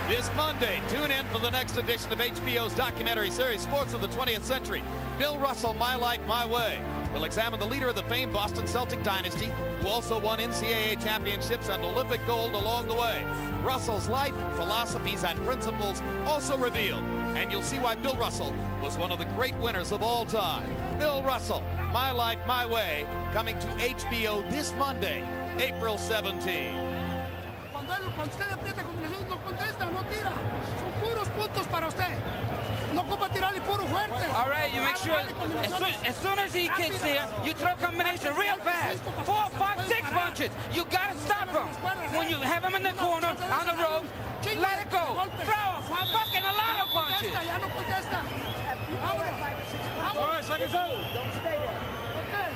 This Monday, tune in for the next edition of HBO's documentary series, Sports of the 20th Century. Bill Russell, My Life, My Way. We'll examine the leader of the famed Boston Celtic dynasty, who also won NCAA championships and Olympic gold along the way. Russell's life, philosophies, and principles also revealed. And you'll see why Bill Russell was one of the great winners of all time. Bill Russell, My Life, My Way, coming to HBO this Monday, April 17. Cuando usted aprieta combinación, no contesta, no tira. Son puros puntos para usted. No ocupa tirar y puro fuerte. All right, you make sure as soon as he kicks there, you throw combination real fast. 4, 5, 6 punches. You gotta stop him. When you have him in the corner, on the rope, let it go. Throw a fucking a lot of punches. Ya no contesta. All right, seconds out. Don't stay there. Okay.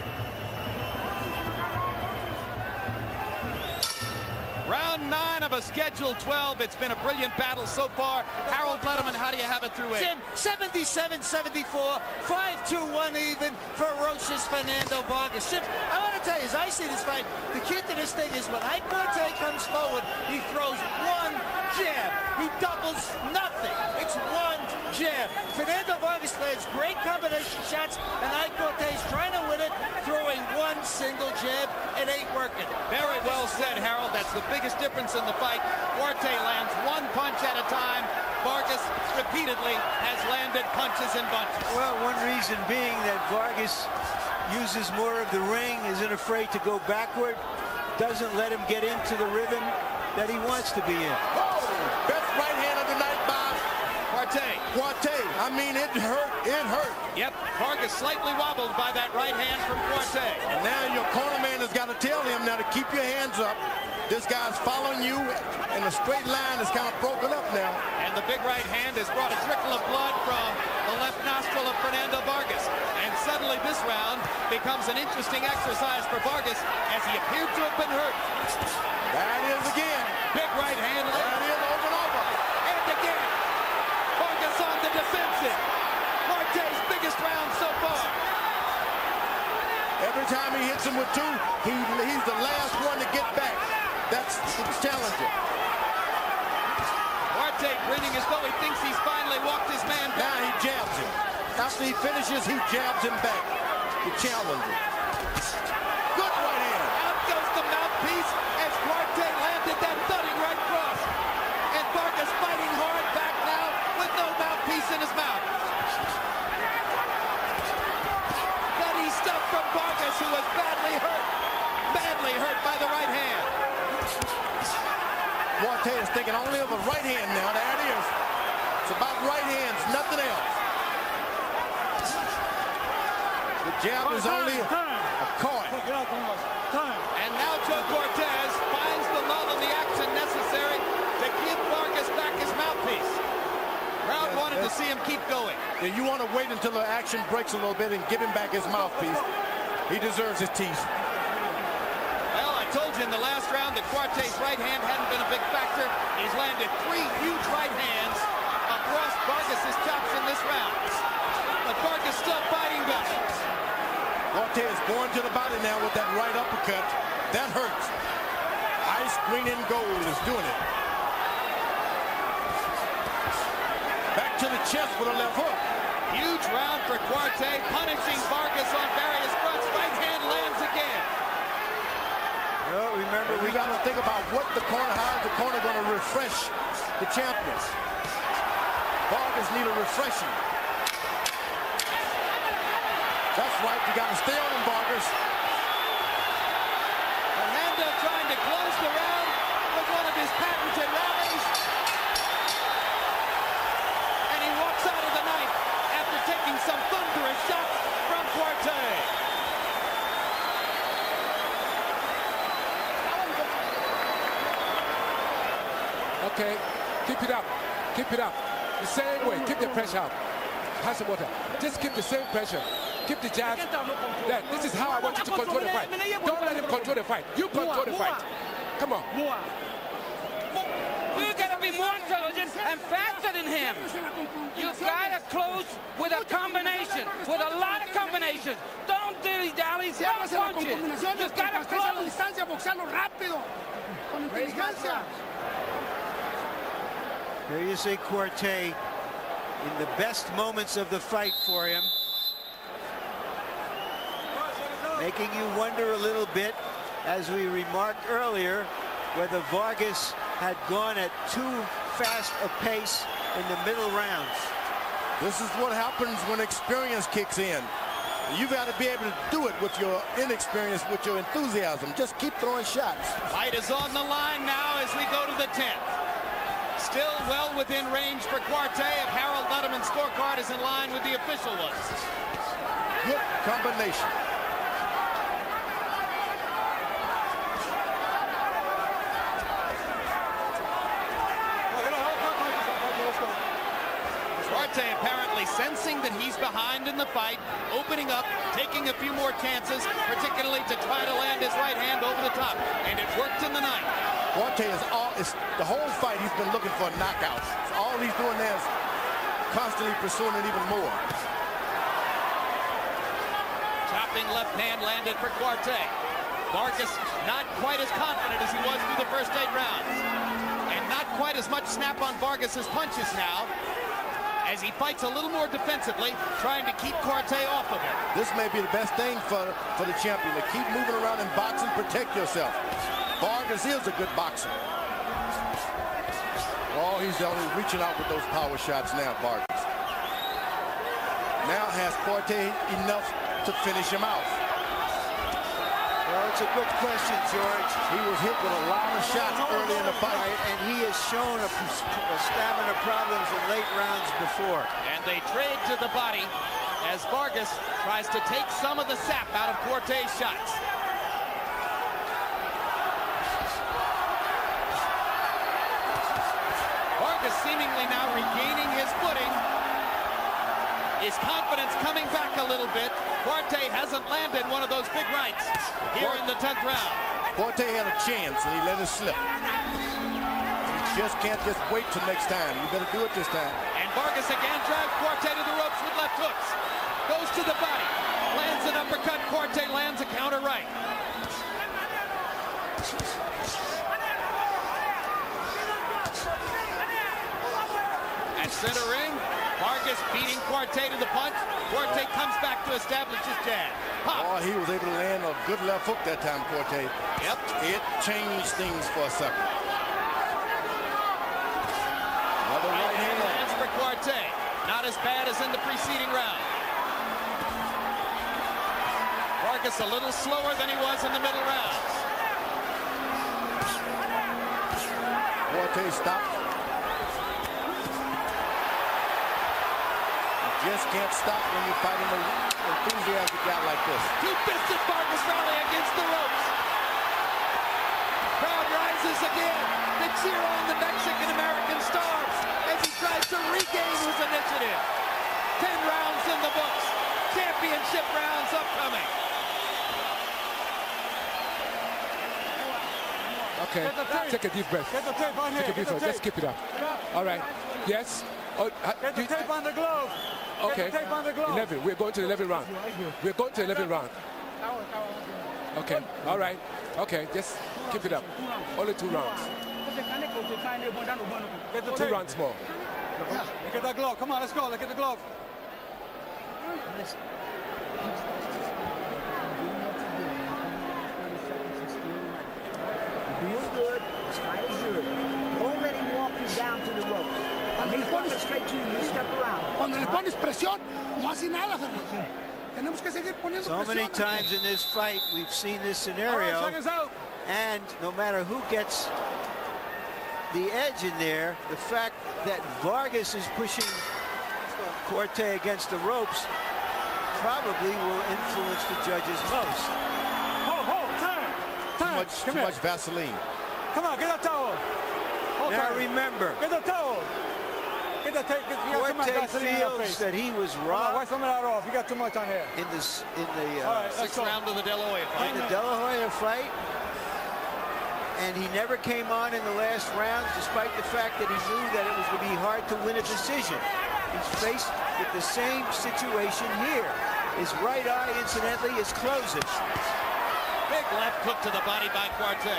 Round 9 of a scheduled 12. It's been a brilliant battle so far. Harold Letterman, how do you have it through 8? Jim, 77-74, 5-2-1 even, ferocious Fernando Vargas. Jim, I want to tell you, as I see this fight, the key to this thing is when Ike Quartey comes forward, he throws one jab. He doubles nothing. It's one jab. Fernando Vargas lands great combination shots, and Ike Quartey's trying to win it, throwing one single jab. It ain't working. Very well said, Harold. That's the biggest difference in the fight. Quartey lands one punch at a time. Vargas repeatedly has landed punches and bunches. Well, one reason being that Vargas uses more of the ring, isn't afraid to go backward, doesn't let him get into the rhythm that he wants to be in. Best right hand of the night by Quartey. I mean, it hurt. It hurt. Yep, Vargas slightly wobbled by that right hand from Quartey. And now your corner man has got to tell him now to keep your hands up. This guy's following you, and the straight line is kind of broken up now. And the big right hand has brought a trickle of blood from the left nostril of Fernando Vargas. And suddenly this round becomes an interesting exercise for Vargas as he appeared to have been hurt. That is again. Big right hand. That is over and over. And again. Vargas on the defensive. Quartey's biggest round so far. Every time he hits him with two, he's the last one to get back. That's challenging. Quartey grinning as though he thinks he's finally walked his man back. Now he jabs him. After he finishes, he jabs him back. The challenger. Good right hand. Out goes the mouthpiece as Quartey landed that thudding right cross. And Vargas fighting hard back now with no mouthpiece in his mouth. Bloody stuff from Vargas, who was badly hurt by the right hand. Quartey is thinking only of the right hand now. There it is. It's about right hands, nothing else. The jab is only a coin. And now Joe Cortez finds the lull in the action necessary to give Vargas back his mouthpiece. Crowd wanted to see him keep going. Yeah, you want to wait until the action breaks a little bit and give him back his mouthpiece. He deserves his teeth. Well, I told you in the last round that Quartey's right hand hadn't been a big factor. He's landed 3 huge right hands across Vargas' chops in this round. But Vargas still fighting back. Cortez is going to the body now with that right uppercut. That hurts. Ice green and gold is doing it. Back to the chest with a left hook. Huge round for Quartey, punishing Vargas on various fronts. Right hand lands again. Well, remember, we got to think about what the corner, how is the corner going to refresh the champions. Vargas need a refreshing. That's right, you got to stay on him, Vargas. Fernando trying to close the round with one of his patented rallies. And he walks out of the night after taking some thunderous shots from Quartey. Okay, keep it up. Keep it up. The same way. Keep the pressure up. Pass the water. Just keep the same pressure. Keep the jabs. This is how I want you to control the fight. Don't let him control the fight. You control the fight. Come on. You gotta be more intelligent and faster than him. You gotta close with a combination, with a lot of combinations. Don't dilly-dally, don't punch it. You gotta close. There you see Quartey in the best moments of the fight for him, making you wonder a little bit, as we remarked earlier, whether Vargas had gone at too fast a pace in the middle rounds. This is what happens when experience kicks in. You got to be able to do it with your inexperience, with your enthusiasm. Just keep throwing shots. Fight is on the line now as we go to the 10th. Still well within range for Quartey if Harold Letterman's scorecard is in line with the official ones. Good combination. Quartey apparently sensing that he's behind in the fight, opening up, taking a few more chances, particularly to try to land his right hand over the top. And it worked in the ninth. Quartey is the whole fight he's been looking for knockouts. So all he's doing there is constantly pursuing it even more. Chopping left hand landed for Quartey. Vargas not quite as confident as he was through the first 8 rounds. And not quite as much snap on Vargas's punches now, as he fights a little more defensively, trying to keep Quartey off of him. This may be the best thing for the champion, to keep moving around in boxing, protect yourself. Vargas is a good boxer. Oh, he's only reaching out with those power shots now, Vargas. Now has Quartey enough to finish him off? Well, it's a good question, George. He was hit with a lot of shots early in the fight. Right, and he has shown a stamina problems in late rounds before. And they trade to the body as Vargas tries to take some of the sap out of Quartey's shots. Vargas seemingly now regaining his footing. His confidence coming back a little bit. Quartey hasn't landed one of those big rights here in the 10th round. Quartey had a chance and he let it slip. You just can't just wait till next time. You better do it this time. And Vargas again drives Quartey to the ropes with left hooks. Goes to the body. Lands an uppercut. Quartey lands a counter right. At center ring, Vargas beating Quartey to the punch. Quartey comes back to establish his jab. Pop. Oh, he was able to land a good left hook that time, Quartey. Yep. It changed things for a second. Another right hand lands for Quartey. Not as bad as in the preceding round. Vargas a little slower than he was in the middle rounds. Quartey stopped. Just can't stop when you're fighting an enthusiastic guy like this. Two-fisted Vargas rally against the ropes. Crowd rises again. The cheer on the Mexican-American star as he tries to regain his initiative. 10 rounds in the books. Championship rounds upcoming. Okay, take a deep breath. Get the tape on here. Take a deep breath. Just keep it up. All right. Yes. Oh, get the tape on the glove. Okay. Get the tape on the glove. 11. We're going to the 11th round. We're going to the 11th round. Okay. All right. Okay. Just keep it up. Only 2 rounds. Get the 2 tape. rounds more. Get that glove. Come on, let's go. Let's get the glove. Doing good. This fight is good. Already walked you down to the rope. He's walking straight to you. You step around. Cuando le pones presión, no hace nada, Fernando. Tenemos que seguir poniendo So many presión. times in this fight we've seen this scenario, All right, check us out. and no matter who gets the edge in there, the fact that Vargas is pushing Quartey against the ropes probably will influence the judges most. Time. Too much Vaseline. Come on, get that towel. Now remember, Get the towel. Get the tape. You got too much Quartey Vaseline in your feels face. that he was Come on, robbed wipe some of that off. You got too much on here. in the All right, let's 6th go. round of the De La Hoya fight. in the De La Hoya fight, and he never came on in the last round, despite the fact that he knew that it was going to be hard to win a decision. He's faced with the same situation here. His right eye, incidentally, is closing. Big left hook to the body by Quartey.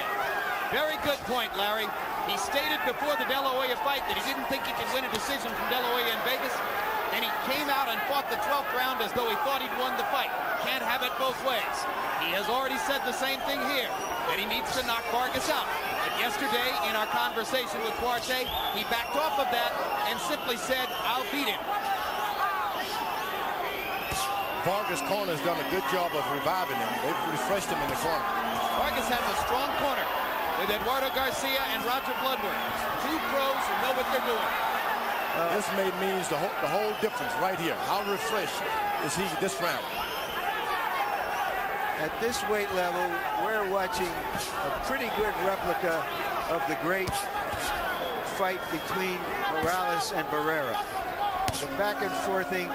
Very good point, Larry. He stated before the De La Hoya fight that he didn't think he could win a decision from De La Hoya in Vegas. And he came out and fought the 12th round as though he thought he'd won the fight. Can't have it both ways. He has already said the same thing here, that he needs to knock Vargas out. But yesterday, in our conversation with Quartey, he backed off of that and simply said, I'll beat him. Vargas' corner has done a good job of reviving him. They've refreshed him in the corner. Vargas has a strong corner with Eduardo Garcia and Roger Bloodworth. 2 pros who know what they're doing. This means the whole difference right here. How refreshed is he this round? At this weight level, we're watching a pretty good replica of the great fight between Morales and Barrera. The back and forthing,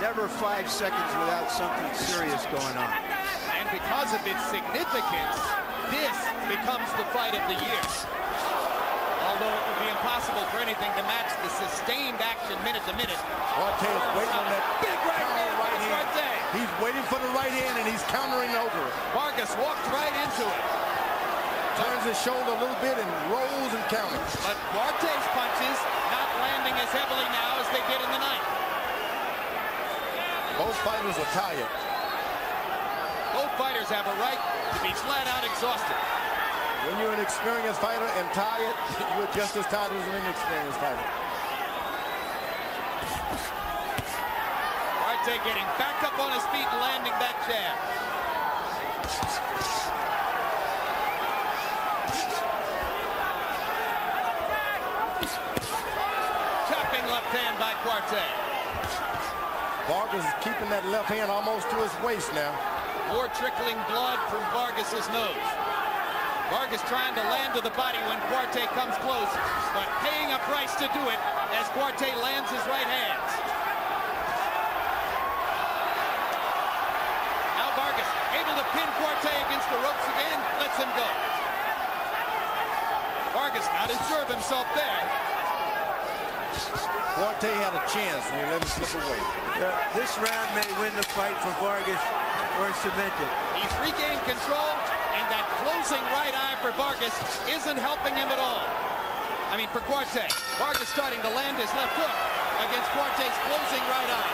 never 5 seconds without something serious going on. And because of its significance, this becomes the fight of the year. Although it would be impossible for anything to match the sustained action minute to minute. Cortez waiting on that big right hand. He's waiting for the right hand, and he's countering over it. Vargas walked right into it. Turns his shoulder a little bit and rolls and counters. But Quartey's punches not landing as heavily now as they did in the ninth. Both fighters are tired. Both fighters have a right to be flat out exhausted. When you're an experienced fighter and tired, you're just as tired as an inexperienced fighter. Quartey getting back up on his feet and landing that jab. Chopping left hand by Quartey. Vargas is keeping that left hand almost to his waist now. More trickling blood from Vargas's nose. Vargas trying to land to the body when Quartey comes close, but paying a price to do it as Quartey lands his right hands. Now Vargas able to pin Quartey against the ropes again, lets him go. Vargas not as sure of himself there. Quartey had a chance and he let him slip away. This round may win the fight for Vargas or cement it. He's regained control, and that closing right eye for Vargas isn't helping him at all. I mean, for Quartey. Vargas starting to land his left hook against Quartey's closing right eye.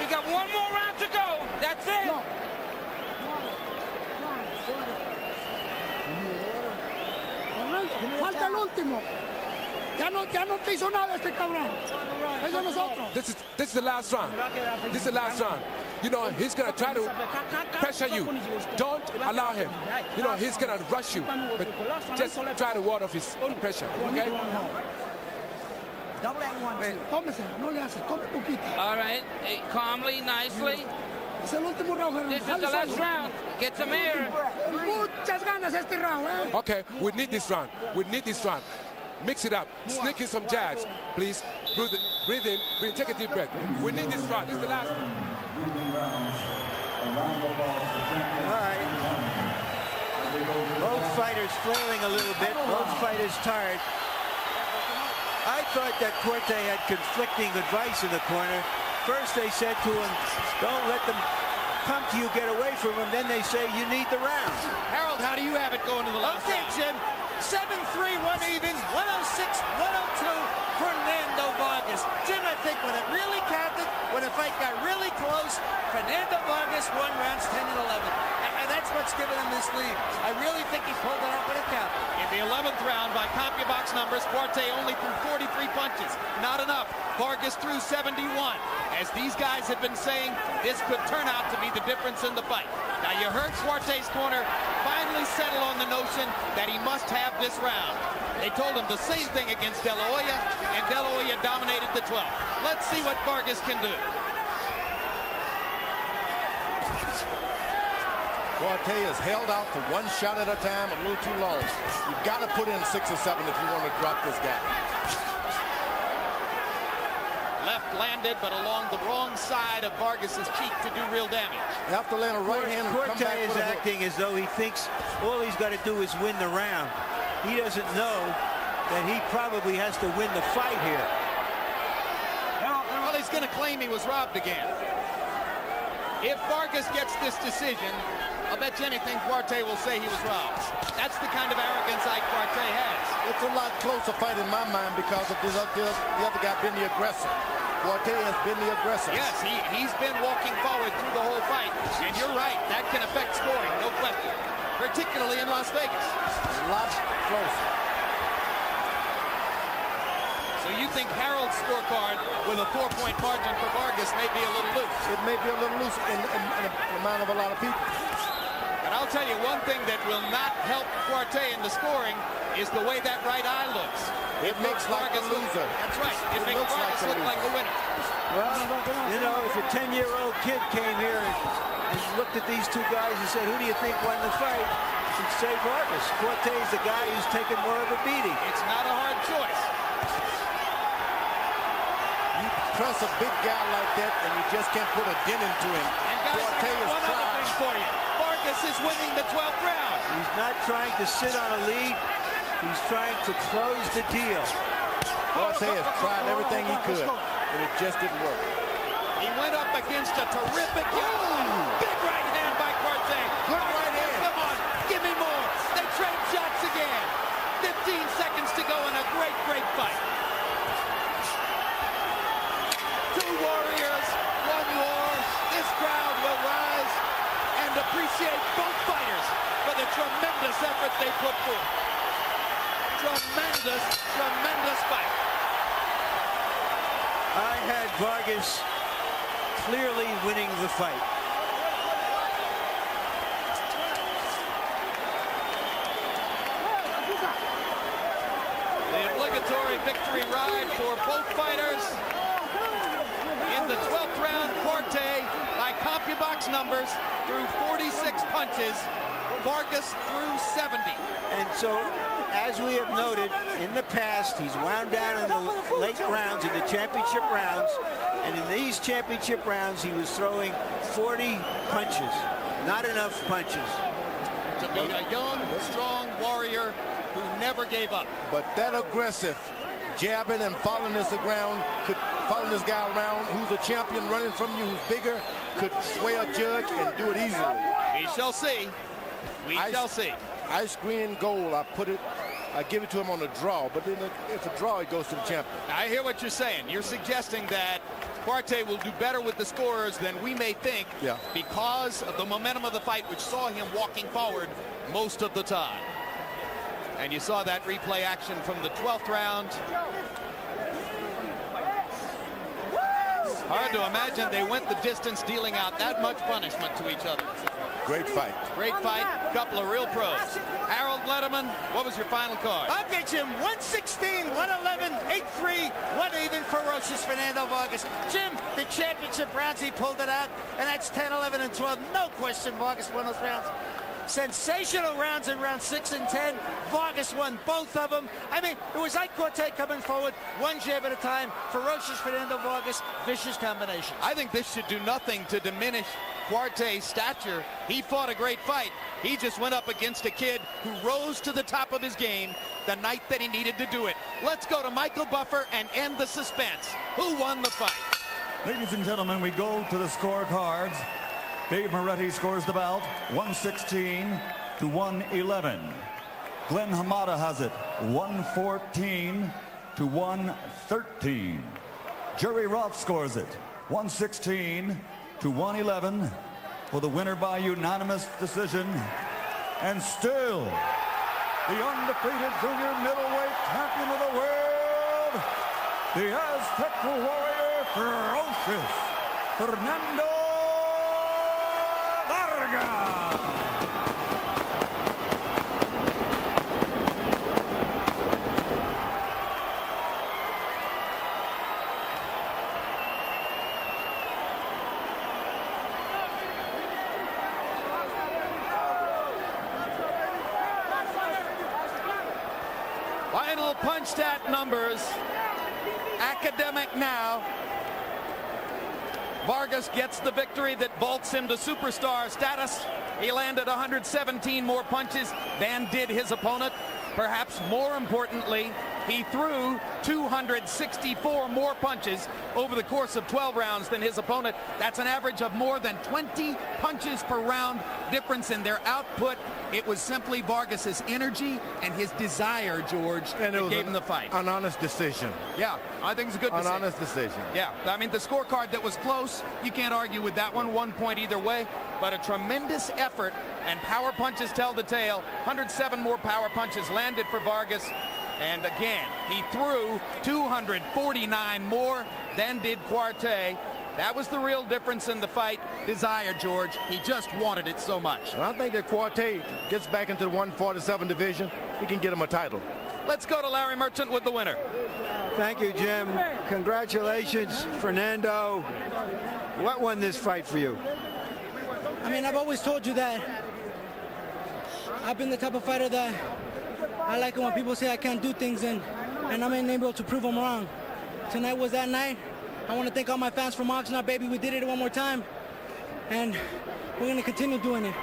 We got one more round to go. That's it. No. Falta el último. Ya no te hizo nada este cabrón. Es de nosotros. This is the last round. This is the last round. You know, he's going to try to pressure you. Don't allow him. You know, he's going to rush you. But just try to ward off his pressure, okay? All right, calmly, nicely. This is the last round. Get some air. Okay, we need this round. We need this round. Mix it up. Sneak in some jabs, please. Breathe in. Take a deep breath. We need this round. This is the last one. All right. Both fighters flailing a little bit. Both fighters tired. I thought that Quartey had conflicting advice in the corner. First they said to him, don't let them come to you, get away from him. Then they say you need the round. Harold, how do you have it going to the last round? Jim. 7-3, 1 even, 106, 102, Fernando Vargas. Jim, I think when it really counted, when the fight got really close, Fernando Vargas won rounds 10 and 11. And that's what's given him this lead. I really think he pulled it up when it counted. In the 11th round, by CompuBox numbers, Quartey only threw 43 punches. Not enough. Vargas threw 71. As these guys have been saying, this could turn out to be the difference in the fight. Now, you heard Quartey's corner finally settle on the notion that he must have this round. They told him the same thing against De La Hoya, and De La Hoya dominated the 12th. Let's see what Vargas can do. Quartey is held out for one shot at a time, a little too long. You've got to put in 6 or 7 if you want to drop this guy. Left landed, but along the wrong side of Vargas's cheek to do real damage. You have to land a right hand and come back Quartey is acting as though he thinks all he's got to do is win the round. He doesn't know that he probably has to win the fight here. Well, he's going to claim he was robbed again. If Vargas gets this decision, I'll bet you anything Quartey will say he was robbed. That's the kind of arrogance Ike Quartey has. It's a lot closer fight in my mind because of the other guy being the aggressor. Quartey has been the aggressor. Yes, he's been walking forward through the whole fight. And you're right, that can affect scoring, no question. Particularly in Las Vegas. A lot closer. So you think Harold's scorecard with a 4-point margin for Vargas may be a little loose? It may be a little loose in the mind of a lot of people. And I'll tell you one thing that will not help Quartey in the scoring is the way that right eye looks. It makes Vargas like a loser. That's right. It makes Vargas look like a winner. Well, you know, if a 10-year-old kid came here and looked at these two guys and said, who do you think won the fight? He'd say Vargas. Quartey's the guy who's taken more of a beating. It's not a hard choice. trust a big guy like that, and you just can't put a dent into him. And guys, one other thing for you. Vargas is winning the 12th round. He's not trying to sit on a lead. He's trying to close the deal. Cortez has tried everything he could, and it just didn't work. He went up against a terrific big right hand by Cortez. Good right hand. Come on, give me more. They trade shots again. 15 seconds to go in a great, great fight. Two warriors, one war. This crowd will rise and appreciate both fighters for the tremendous effort they put forth. Tremendous, tremendous fight. I had Vargas clearly winning the fight. The obligatory victory ride for both fighters. In the 12th round, Quartey, by CompuBox numbers, threw 46 punches. Vargas threw 70. And so, as we have noted, in the past, he's wound down in the late rounds, in the championship rounds. And in these championship rounds, he was throwing 40 punches. Not enough punches. To be a young, strong warrior who never gave up. But that aggressive, jabbing and following this around, following this guy around, who's a champion running from you, who's bigger, could sway a judge and do it easily. We shall see. We shall see. Ice green gold, I give it to him on a draw, but then if a draw, it goes to the champion. I hear what you're saying. You're suggesting that Quartey will do better with the scorers than we may think because of the momentum of the fight, which saw him walking forward most of the time. And you saw that replay action from the 12th round. Hard to imagine they went the distance dealing out that much punishment to each other. Great fight. Great fight. Couple of real pros. Harold Letterman, what was your final card? I'll get you 116, 111, 8-3, 1 even, ferocious Fernando Vargas. Jim, the championship rounds, he pulled it out, and that's 10, 11, and 12. No question Vargas won those rounds. Sensational rounds in round 6 and 10. Vargas won both of them. I mean, it was Ike Quartey coming forward, one jab at a time. Ferocious Fernando Vargas, vicious combination. I think this should do nothing to diminish Quartey's stature. He fought a great fight. He just went up against a kid who rose to the top of his game the night that he needed to do it. Let's go to Michael Buffer and end the suspense. Who won the fight? Ladies and gentlemen, we go to the scorecards. Dave Moretti scores the bout 116 to 111. Glen Hamada has it 114 to 113. Jerry Roth scores it 116 to 111 for the winner by unanimous decision. And still the undefeated junior middleweight champion of the world, the Aztec warrior, ferocious Fernando Vargas. Final punch stat numbers. Academic now. Vargas gets the victory that vaults him to superstar status. He landed 117 more punches than did his opponent. Perhaps more importantly, he threw 264 more punches over the course of 12 rounds than his opponent. That's an average of more than 20 punches per round difference in their output. It was simply Vargas's energy and his desire, George, that gave him the fight. An honest decision. Yeah, I think it's a good decision. An honest decision. Yeah, I mean, the scorecard that was close, you can't argue with that one. 1 point either way, but a tremendous effort, and power punches tell the tale. 107 more power punches landed for Vargas. And again, he threw 249 more than did Quartey. That was the real difference in the fight. Desire, George. He just wanted it so much. And I think that Quartey gets back into the 147 division. He can get him a title. Let's go to Larry Merchant with the winner. Thank you, Jim. Congratulations, Fernando. What won this fight for you? I mean, I've always told you that I've been the type of fighter that I like it when people say I can't do things, and I'm able to prove them wrong. Tonight was that night. I want to thank all my fans from Oxnard, baby. We did it one more time, and we're going to continue doing it.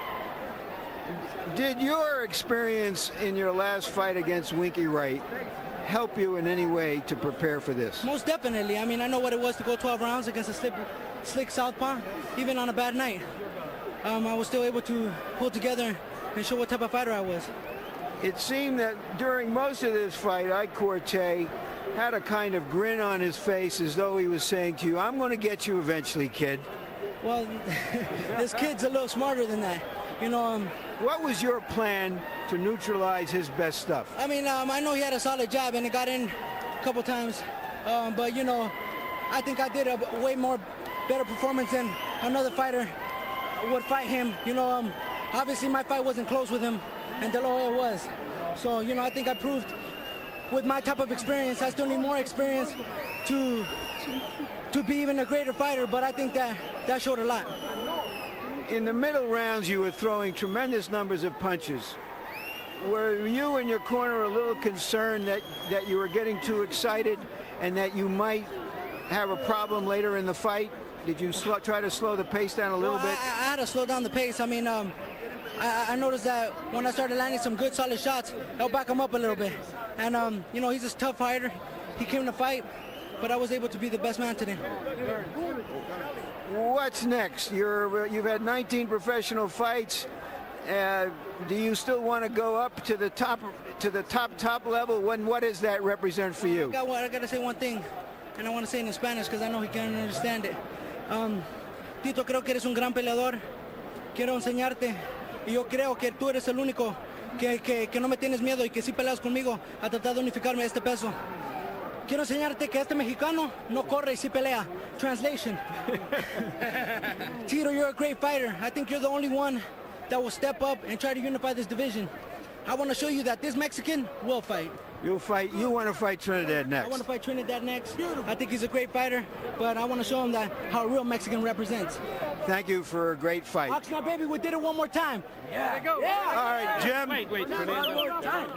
Did your experience in your last fight against Winky Wright help you in any way to prepare for this? Most definitely. I mean, I know what it was to go 12 rounds against a slick southpaw, even on a bad night. I was still able to pull together and show what type of fighter I was. It seemed that during most of this fight, Ike Quartey had a kind of grin on his face as though he was saying to you, I'm going to get you eventually, kid. Well, this kid's a little smarter than that. You know, what was your plan to neutralize his best stuff? I mean, I know he had a solid jab and it got in a couple times. But, you know, I think I did a way more better performance than another fighter would fight him. You know, obviously my fight wasn't close with him, and De La Hoya was. So, you know, I think I proved with my type of experience, I still need more experience to be even a greater fighter, but I think that showed a lot. In the middle rounds, you were throwing tremendous numbers of punches. Were you and your corner a little concerned that you were getting too excited and that you might have a problem later in the fight? Did you try to slow the pace down a little bit? I had to slow down the pace. I mean, I noticed that when I started landing some good, solid shots, I'll back him up a little bit. And, you know, he's a tough fighter. He came to fight, but I was able to be the best man today. What's next? You've had 19 professional fights. Do you still want to go up to the top level? What does that represent for you? I got to say one thing, and I want to say it in Spanish because I know he can understand it. Tito, creo que eres un gran peleador. Quiero enseñarte, y yo creo que tú eres el único que no me tienes miedo y que sí peleas conmigo a tratar de unificarme a este peso. Quiero enseñarte que este mexicano no corre y sí pelea. Translation. Tito, you're a great fighter. I think you're the only one that will step up and try to unify this division. I want to show you that this Mexican will fight. You'll fight. You want to fight Trinidad next? I want to fight Trinidad next. I think he's a great fighter, but I want to show him that how a real Mexican represents. Thank you for a great fight. Oxnard, baby, we did it one more time. Yeah. There you go. Yeah. All right, Jim. Wait, Fernando. One more time.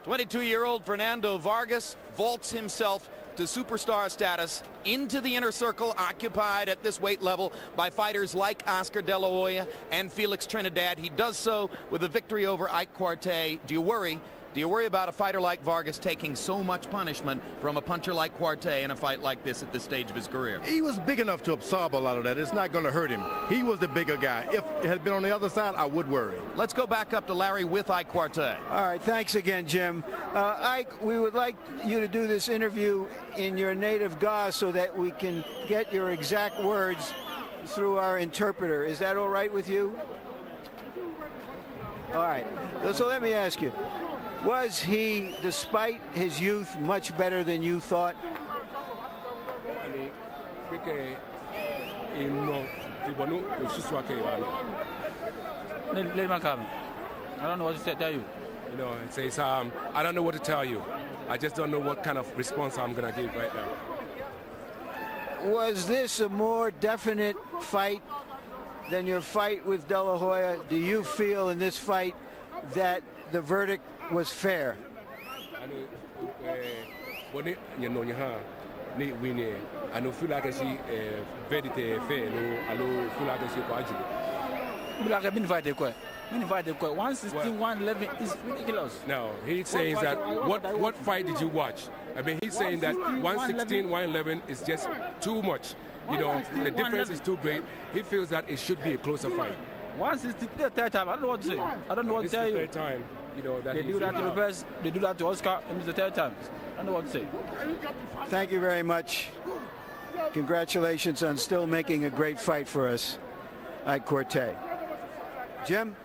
22-year-old Fernando Vargas vaults himself to superstar status into the inner circle occupied at this weight level by fighters like Oscar De La Hoya and Felix Trinidad. He does so with a victory over Ike Quartey. Do you worry about a fighter like Vargas taking so much punishment from a puncher like Quartey in a fight like this at this stage of his career? He was big enough to absorb a lot of that. It's not going to hurt him. He was the bigger guy. If it had been on the other side, I would worry. Let's go back up to Larry with Ike Quartey. All right, thanks again, Jim. Ike, we would like you to do this interview in your native Ga so that we can get your exact words through our interpreter. Is that all right with you? All right. So let me ask you. Was he, despite his youth, much better than you thought? I don't know what to tell you. You know, it says, I don't know what to tell you. I just don't know what kind of response I'm going to give right now. Was this a more definite fight than your fight with De La Hoya? Do you feel in this fight that the verdict was fair? I don't feel like I see verdict fair. I don't feel like I see like I've been fighting quite. 116, 111 is ridiculous. No, he's saying that what fight did you watch? I mean, he's saying that 116, 111 is just too much. You know, the difference is too great. He feels that it should be a closer fight. 116, the third time. I don't know what to say. I don't know what to tell you. This is the third time. You know, that they do that to Lopez, they do that to Oscar, and it's the third time. I don't know what to say. Thank you very much. Congratulations on still making a great fight for us, Ike Quartey. Jim?